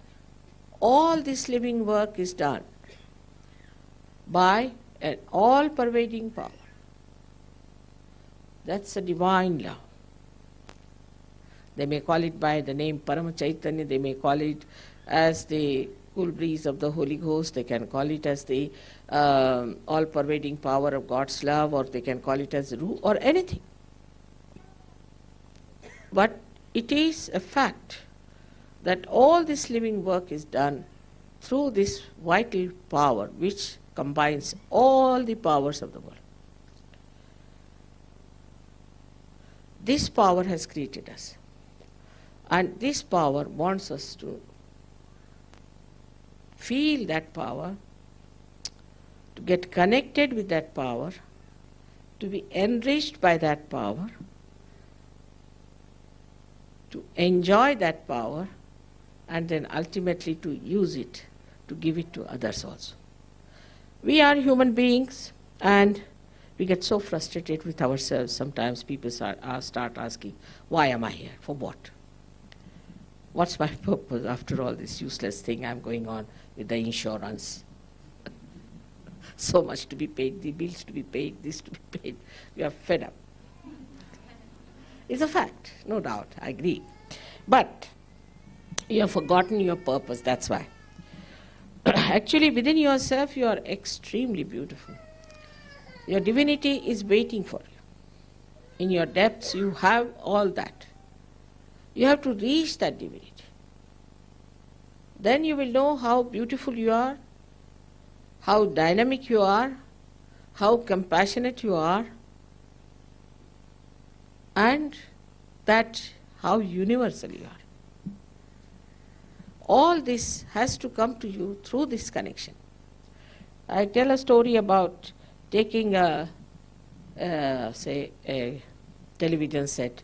all this living work is done by an all-pervading power. That's a divine law. They may call it by the name Parama Chaitanya, they may call it as the cool breeze of the Holy Ghost, they can call it as the all-pervading power of God's love, or they can call it as Ruh, or anything. But it is a fact that all this living work is done through this vital power which combines all the powers of the world. This power has created us, and this power wants us to feel that power, to get connected with that power, to be enriched by that power, to enjoy that power, and then ultimately to use it, to give it to others also. We are human beings, and we get so frustrated with ourselves. Sometimes people start asking, why am I here? For what? What's my purpose after all this useless thing I'm going on with the insurance? So much to be paid, the bills to be paid, this to be paid. We are fed up. It's a fact, no doubt, I agree. But you have forgotten your purpose, that's why. Actually, within yourself, you are extremely beautiful. Your divinity is waiting for you. In your depths, you have all that. You have to reach that divinity. Then you will know how beautiful you are, how dynamic you are, how compassionate you are, and that how universal you are. All this has to come to you through this connection. I tell a story about taking say a television set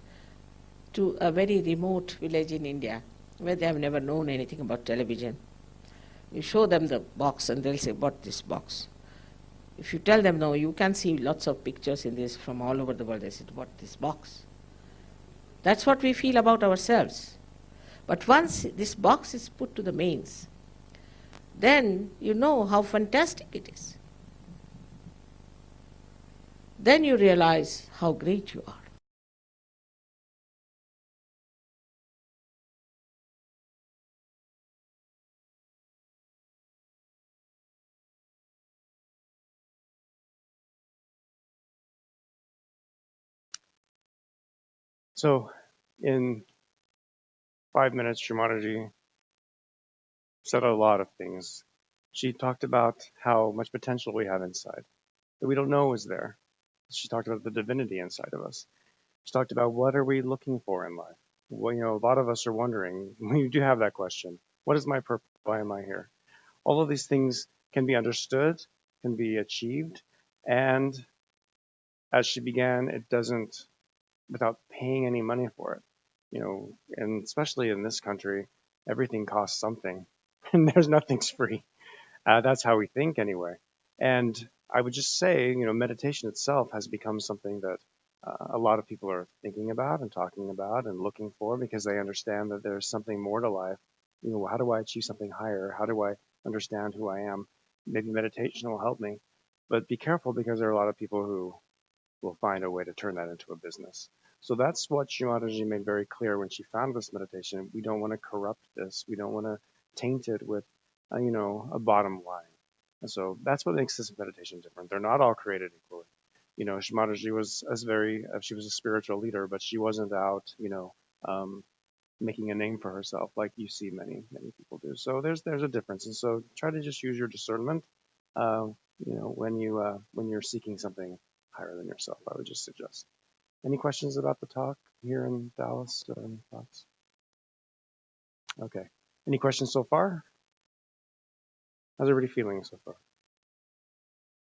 to a very remote village in India where they have never known anything about television. You show them the box and they'll say, what this box? If you tell them, no, you can see lots of pictures in this from all over the world, they say, what this box? That's what we feel about ourselves. But once this box is put to the mains, then you know how fantastic it is. Then you realize how great you are. So in 5 minutes, Srimataji said a lot of things. She talked about how much potential we have inside that we don't know is there. She talked about the divinity inside of us. She talked about what are we looking for in life. Well, a lot of us are wondering, we do have that question. What is my purpose? Why am I here? All of these things can be understood, can be achieved, and as she began, it doesn't, without paying any money for it. And especially in this country, everything costs something, and there's nothing's free. That's how we think anyway. And I would just say, meditation itself has become something that a lot of people are thinking about and talking about and looking for because they understand that there's something more to life. How do I achieve something higher? How do I understand who I am? Maybe meditation will help me. But be careful because there are a lot of people who will find a way to turn that into a business. So that's what Shimataji made very clear when she founded this meditation. We don't want to corrupt this. We don't want to taint it with, a bottom line. And so that's what makes this meditation different. They're not all created equally. Shimataji was she was a spiritual leader, but she wasn't out, making a name for herself like you see many, many people do. So there's a difference. And so try to just use your discernment, when you're seeking something higher than yourself, I would just suggest. Any questions about the talk here in Dallas? Any thoughts? Okay. Any questions so far? How's everybody feeling so far?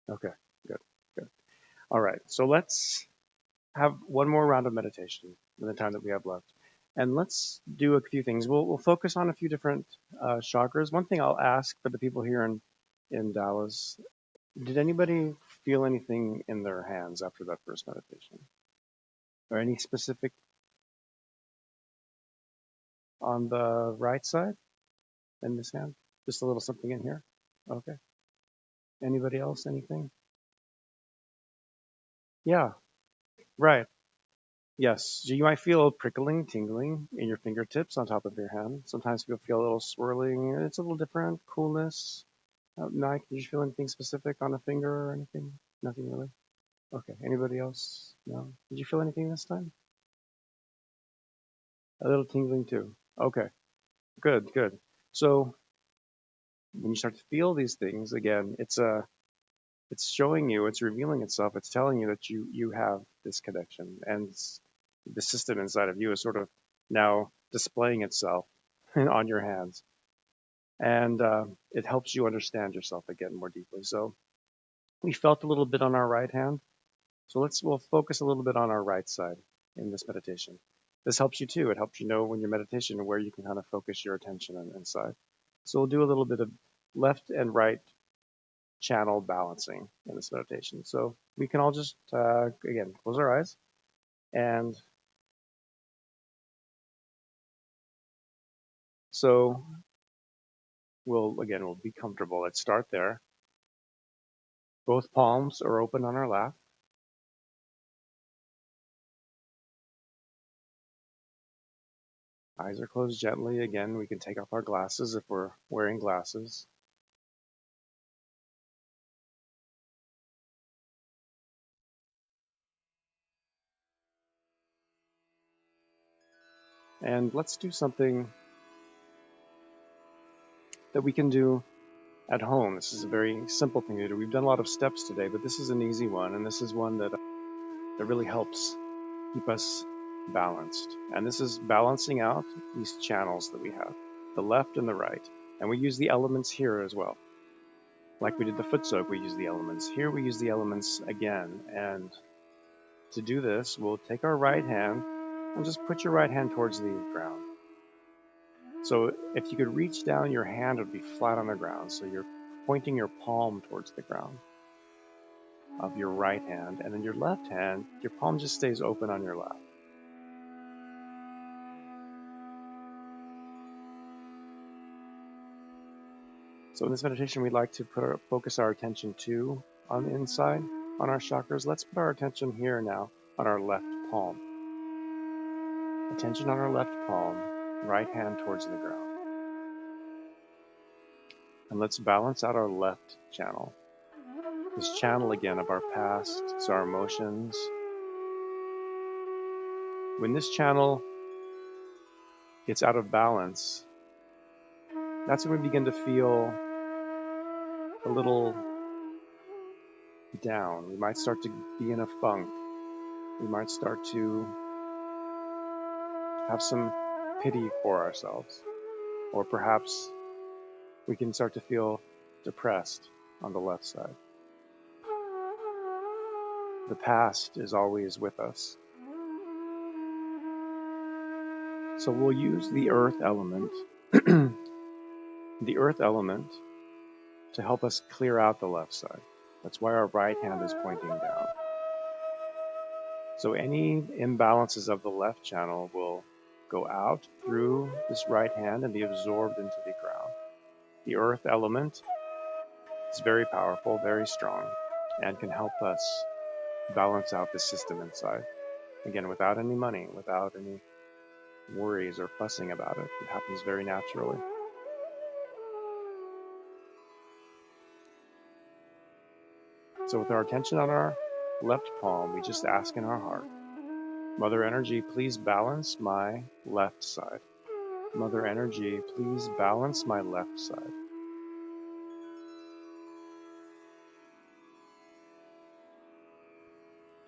Okay, good, good. All right, so let's have one more round of meditation in the time that we have left. And let's do a few things. We'll focus on a few different chakras. One thing I'll ask for the people here in Dallas, did anybody feel anything in their hands after that first meditation? Or any specific on the right side in this hand? Just a little something in here? Okay. Anybody else? Anything? Yeah, right. Yes, you might feel prickling, tingling in your fingertips on top of your hand. Sometimes you'll feel a little swirling. It's a little different. Coolness. Mike, did you feel anything specific on a finger or anything? Nothing really? Okay. Anybody else? No? Did you feel anything this time? A little tingling too. Okay. Good, good. So when you start to feel these things, again, it's showing you, it's revealing itself, it's telling you that you have this connection, and the system inside of you is sort of now displaying itself on your hands, and it helps you understand yourself again more deeply. So we felt a little bit on our right hand, so we'll focus a little bit on our right side in this meditation. This helps you too. It helps you know when your meditation where you can kind of focus your attention inside. So we'll do a little bit of left and right channel balancing in this meditation. So we can all just, again, close our eyes, and so we'll be comfortable. Let's start there. Both palms are open on our lap. Eyes are closed gently. Again, we can take off our glasses if we're wearing glasses. And let's do something that we can do at home. This is a very simple thing to do. We've done a lot of steps today, but this is an easy one, and this is one that really helps keep us balanced. And this is balancing out these channels that we have, the left and the right. And we use the elements here as well. Like we did the foot soak, we use the elements. Here we use the elements again. And to do this, we'll take our right hand and just put your right hand towards the ground. So if you could reach down, your hand would be flat on the ground. So you're pointing your palm towards the ground of your right hand. And then your left hand, your palm just stays open on your lap. So in this meditation, we'd like to focus our attention too on the inside, on our chakras. Let's put our attention here now on our left palm. Attention on our left palm, right hand towards the ground. And let's balance out our left channel. This channel again of our past, so our emotions. When this channel gets out of balance, that's when we begin to feel a little down. We might start to be in a funk. We might start to have some pity for ourselves. Or perhaps we can start to feel depressed on the left side. The past is always with us. So we'll use the earth element, the earth element, to help us clear out the left side. That's why our right hand is pointing down. So any imbalances of the left channel will go out through this right hand and be absorbed into the ground. The earth element is very powerful, very strong, and can help us balance out the system inside. Again, without any money, without any worries or fussing about it. It happens very naturally. So with our attention on our left palm, we just ask in our heart, Mother Energy, please balance my left side. Mother Energy, please balance my left side.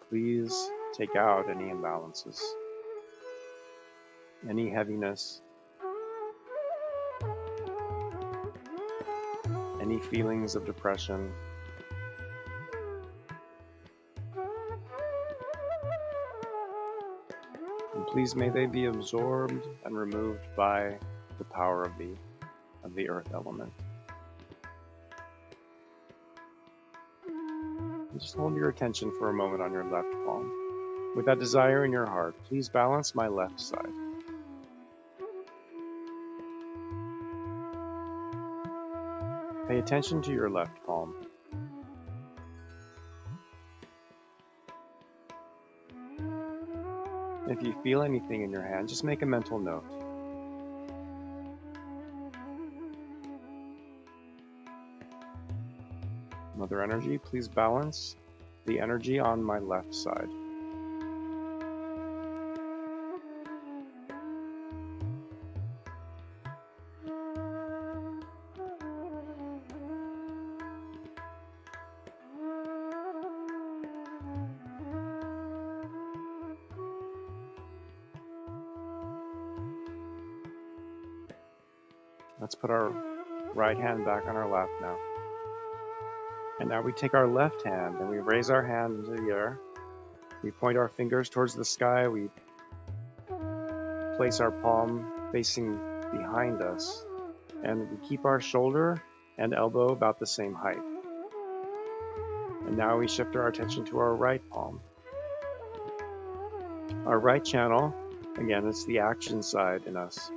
Please take out any imbalances, any heaviness, any feelings of depression. And please may they be absorbed and removed by the power of the earth element. Just hold your attention for a moment on your left palm. With that desire in your heart, please balance my left side. Pay attention to your left palm. if you feel anything in your hand, just make a mental note. Mother Energy, please balance the energy on my left side. Let's put our right hand back on our lap now. And now we take our left hand and we raise our hand into the air. We point our fingers towards the sky. We place our palm facing behind us. And we keep our shoulder and elbow about the same height. And now we shift our attention to our right palm. Our right channel, again, it's the action side in us.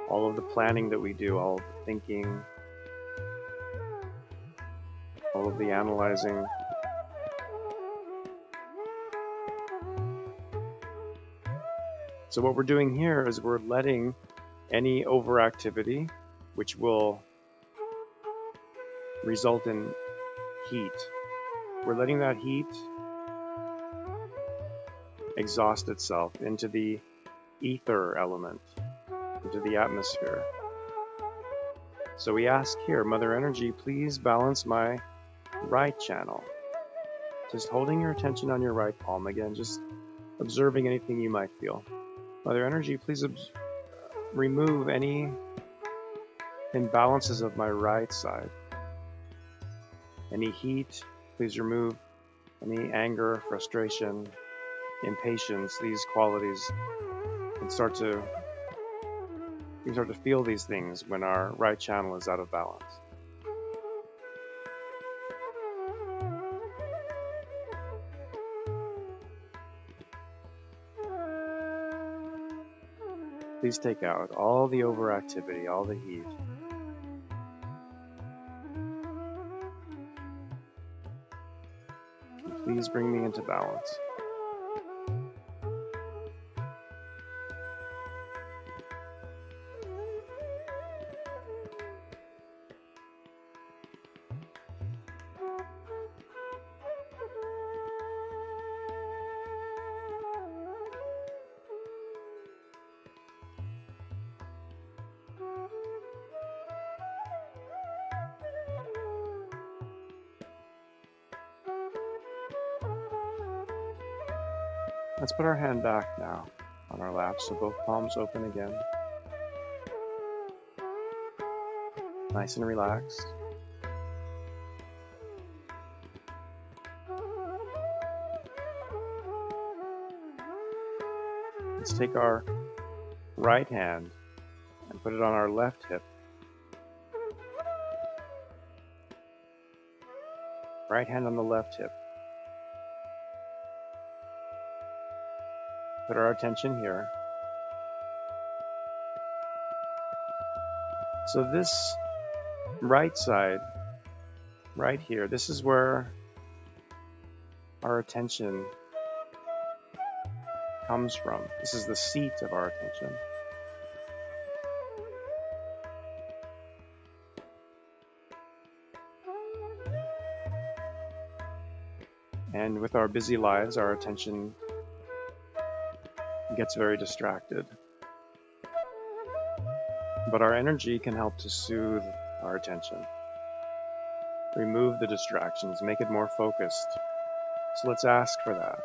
All of the planning that we do, all of the thinking, all of the analyzing. So what we're doing here is we're letting any overactivity, which will result in heat, we're letting that heat exhaust itself into the ether element, into the atmosphere. So we ask here, Mother Energy, please balance my right channel. Just holding your attention on your right palm again, just observing anything you might feel. Mother Energy, please remove any imbalances of my right side. Any heat, please remove any anger, frustration, impatience, these qualities, and start to feel these things when our right channel is out of balance. Please take out all the overactivity, all the heat. And please bring me into balance. Let's put our hand back now on our lap, so both palms open again. Nice and relaxed. Let's take our right hand and put it on our left hip. Right hand on the left hip. Put our attention here. So this right side, right here, this is where our attention comes from. This is the seat of our attention. And with our busy lives, our attention gets very distracted. But our energy can help to soothe our attention. Remove the distractions, make it more focused. So let's ask for that.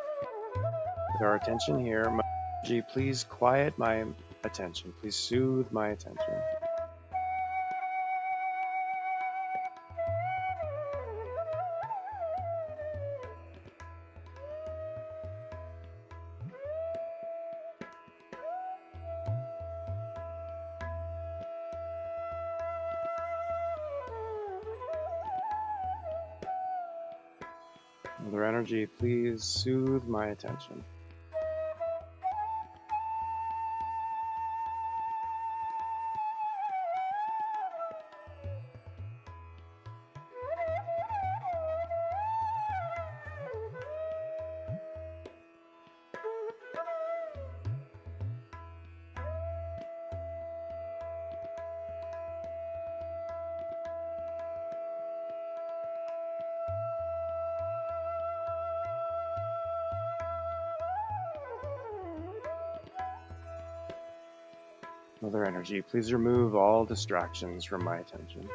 With our attention here, my energy, please quiet my attention. Please soothe my attention. Mother Energy, please soothe my attention. Mother Energy, please remove all distractions from my attention.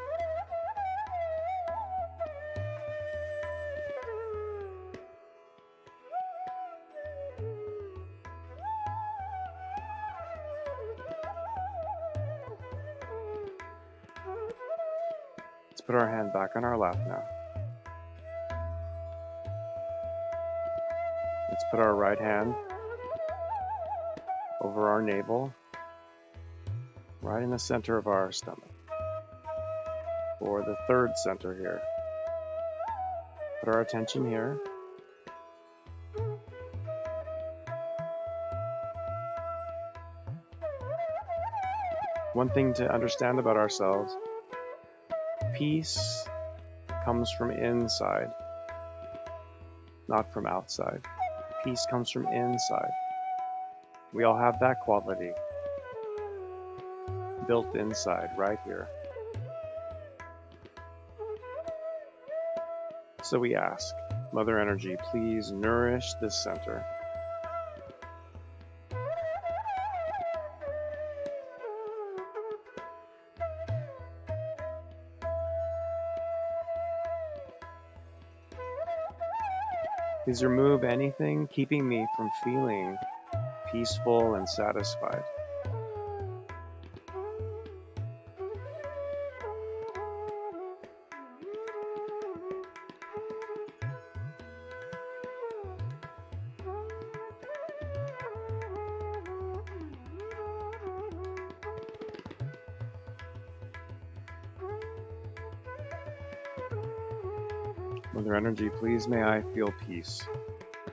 Let's put our hand back on our lap now. Let's put our right hand over our navel, right in the center of our stomach, or the third center here. Put our attention here. One thing to understand about ourselves, peace comes from inside, not from outside. Peace comes from inside. We all have that quality built inside, right here. So we ask, Mother Energy, please nourish this center. Please remove anything keeping me from feeling peaceful and satisfied. Mother Energy, please may I feel peace,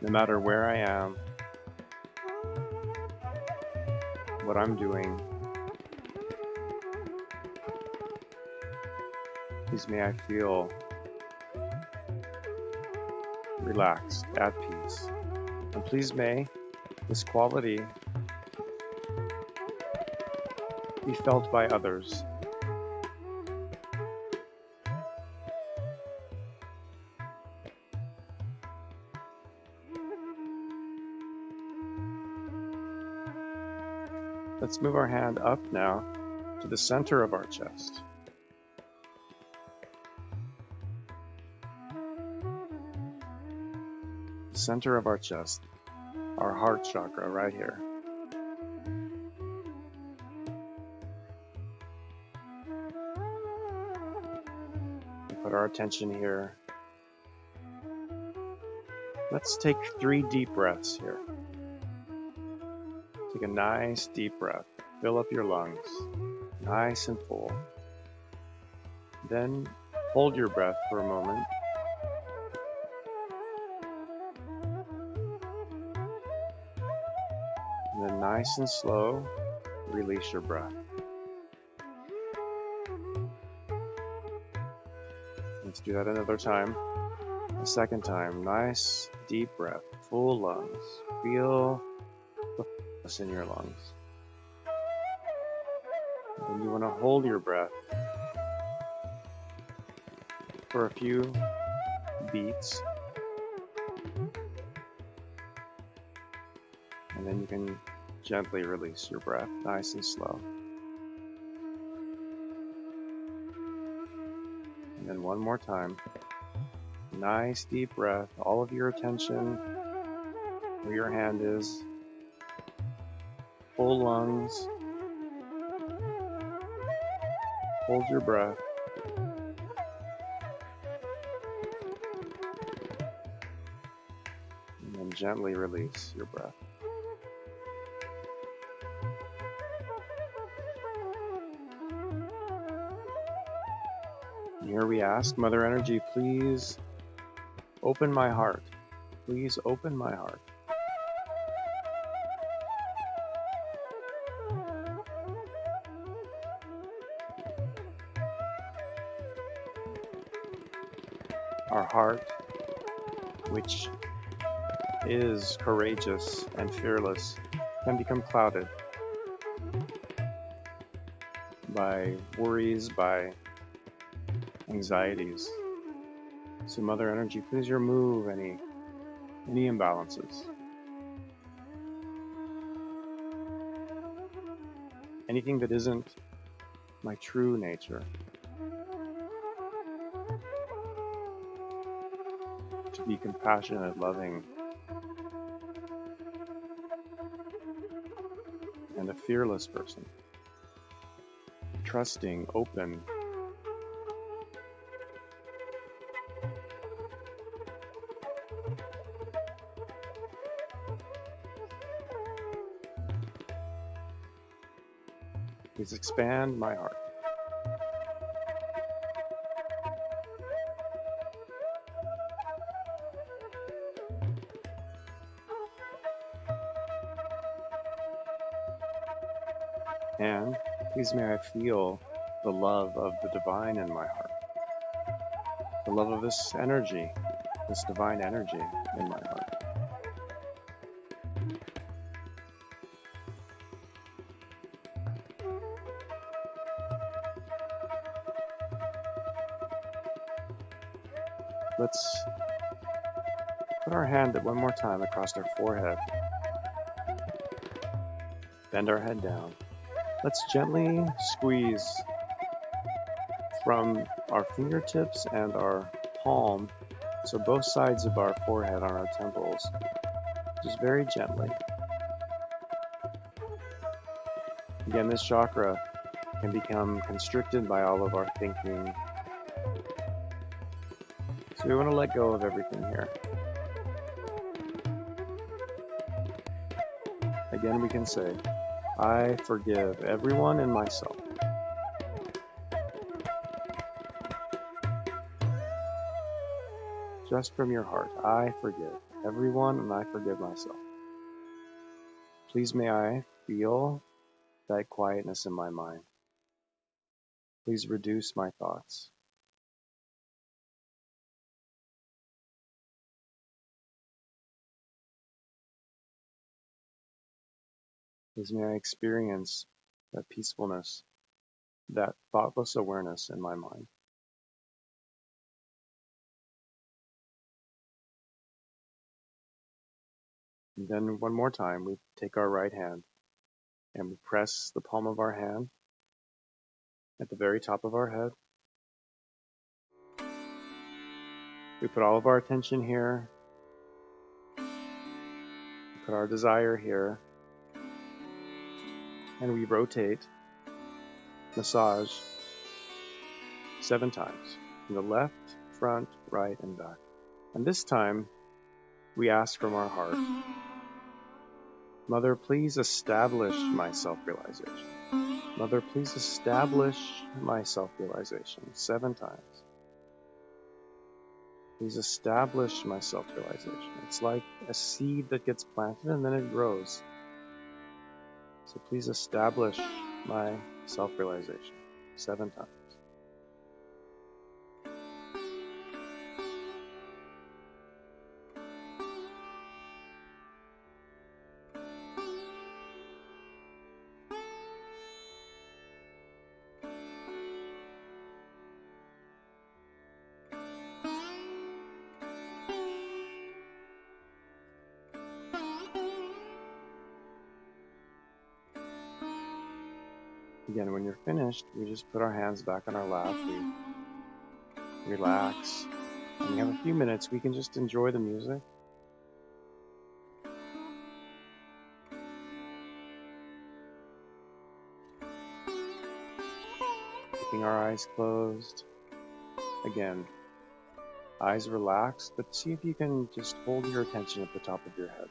no matter where I am, what I'm doing. Please may I feel relaxed, at peace. And please may this quality be felt by others. Let's move our hand up now to the center of our chest. The center of our chest, our heart chakra right here. We put our attention here. Let's take 3 deep breaths here. Take a nice deep breath. Fill up your lungs, nice and full. Then hold your breath for a moment. And then nice and slow, release your breath. Let's do that another time. A second time, nice deep breath, full lungs. Feel the fullness in your lungs. And you want to hold your breath for a few beats. And then you can gently release your breath, nice and slow. And then one more time. Nice deep breath, all of your attention where your hand is. Full lungs. Hold your breath. And then gently release your breath. And here we ask, Mother Energy, please open my heart. Please open my heart. Our heart, which is courageous and fearless, can become clouded by worries, by anxieties. So Mother Energy, please remove any imbalances. anything that isn't my true nature. To be compassionate, loving, and a fearless person. Trusting, open, please expand my heart. And please may I feel the love of the divine in my heart. The love of this energy, this divine energy in my heart. Let's put our hand one more time across our forehead. Bend our head down. Let's gently squeeze from our fingertips and our palm, so both sides of our forehead on our temples, just very gently. Again, this chakra can become constricted by all of our thinking. So we want to let go of everything here. Again, we can say, I forgive everyone and myself. Just from your heart, I forgive everyone and I forgive myself. Please may I feel that quietness in my mind. Please reduce my thoughts. Please may I experience that peacefulness, that thoughtless awareness in my mind. And then one more time, we take our right hand and we press the palm of our hand at the very top of our head. We put all of our attention here. We put our desire here. And we rotate, massage 7 times. From the left, front, right, and back. And this time, we ask from our heart, Mother, please establish my self-realization. Mother, please establish my self-realization 7 times. Please establish my self-realization. It's like a seed that gets planted and then it grows. So please establish my self-realization 7 times. Again, when you're finished, we just put our hands back on our lap, we relax, and we have a few minutes, we can just enjoy the music. Keeping our eyes closed. Again, eyes relaxed, but see if you can just hold your attention at the top of your head.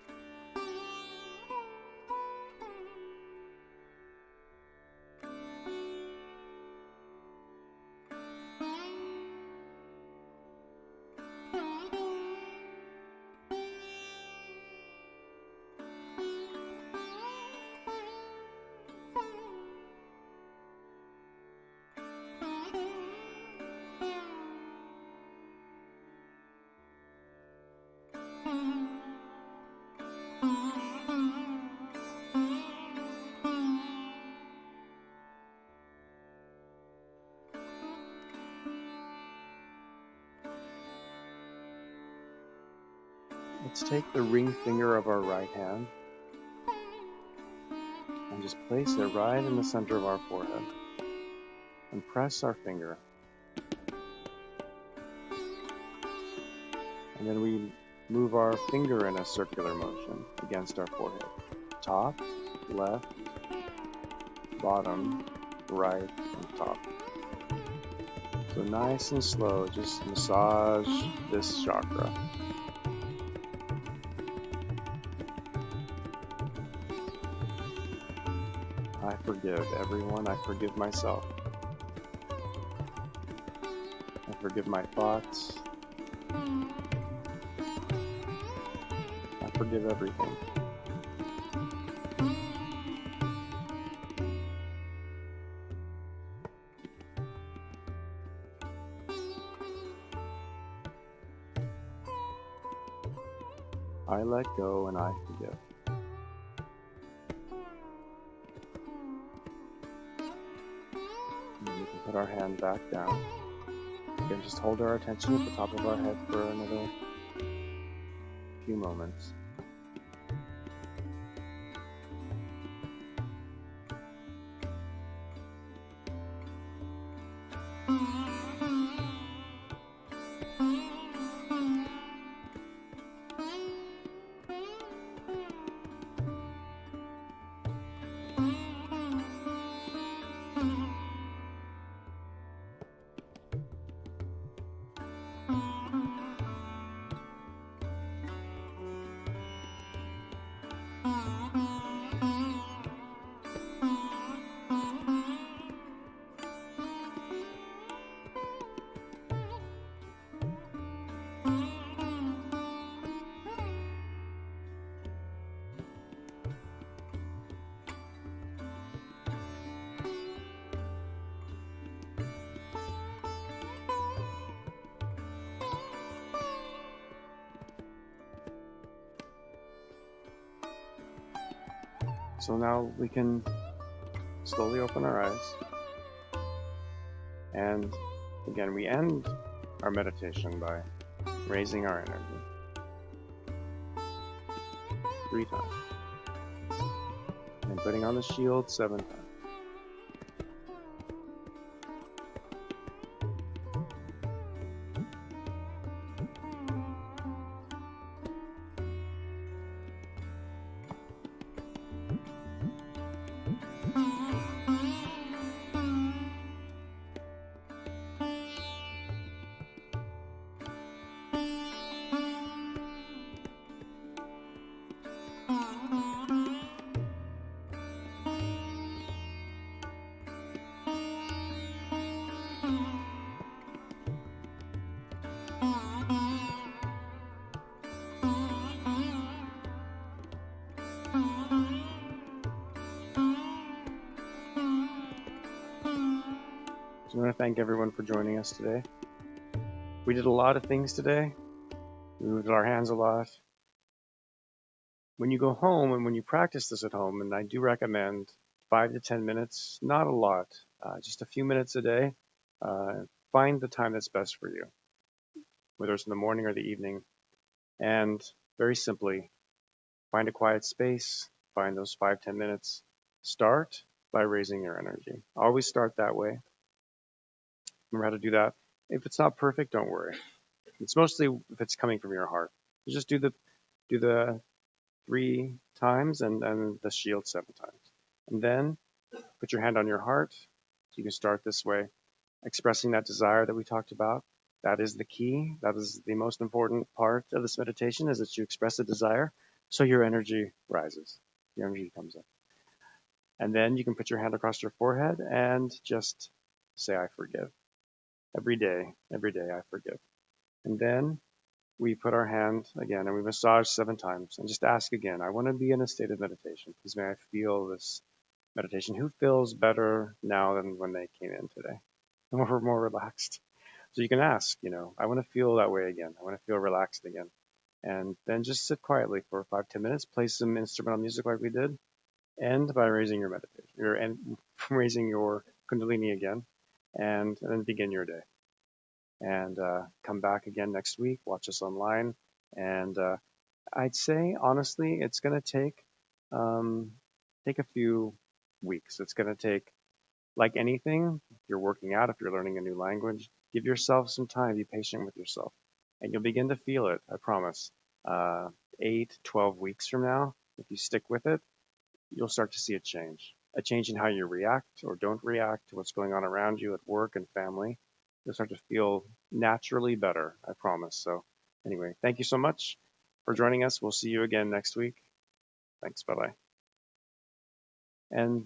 Let's take the ring finger of our right hand and just place it right in the center of our forehead and press our finger. And then we move our finger in a circular motion against our forehead. Top, left, bottom, right, and top. So nice and slow, just massage this chakra. I forgive everyone. I forgive myself. I forgive my thoughts. I forgive everything. I let go and I forgive. And we can put our hand back down. Again, just hold our attention at the top of our head for another few moments. So now we can slowly open our eyes. And again, we end our meditation by raising our energy 3 times. And putting on the shield 7 times. So I want to thank everyone for joining us today. We did a lot of things today. We moved our hands a lot. When you go home and when you practice this at home, and I do recommend 5 to 10 minutes, not a lot, just a few minutes a day, find the time that's best for you, whether it's in the morning or the evening. And very simply, find a quiet space, find those 5-10 minutes. Start by raising your energy. Always start that way. Remember how to do that. If it's not perfect, don't worry. It's mostly if it's coming from your heart. You just do the 3 times and the shield 7 times. And then put your hand on your heart. So you can start this way, expressing that desire that we talked about. That is the key. That is the most important part of this meditation, is that you express a desire so your energy rises. Your energy comes up. And then you can put your hand across your forehead and just say, I forgive. Every day, I forgive. And then we put our hand again and we massage 7 times and just ask again, I want to be in a state of meditation. Please may I feel this meditation. Who feels better now than when they came in today? And we're more relaxed. So you can ask, I want to feel that way again. I want to feel relaxed again. And then just sit quietly for 5-10 minutes, play some instrumental music like we did, end by raising your meditation, and raising your Kundalini again, and then begin your day. And come back again next week, watch us online. And I'd say, honestly, it's going to take a few weeks. It's going to take, like anything, if you're working out, if you're learning a new language, give yourself some time, be patient with yourself, and you'll begin to feel it, I promise. 8, 12 weeks from now, if you stick with it, you'll start to see a change in how you react or don't react to what's going on around you at work and family. You'll start to feel naturally better, I promise. So anyway, thank you so much for joining us. We'll see you again next week. Thanks. Bye-bye. And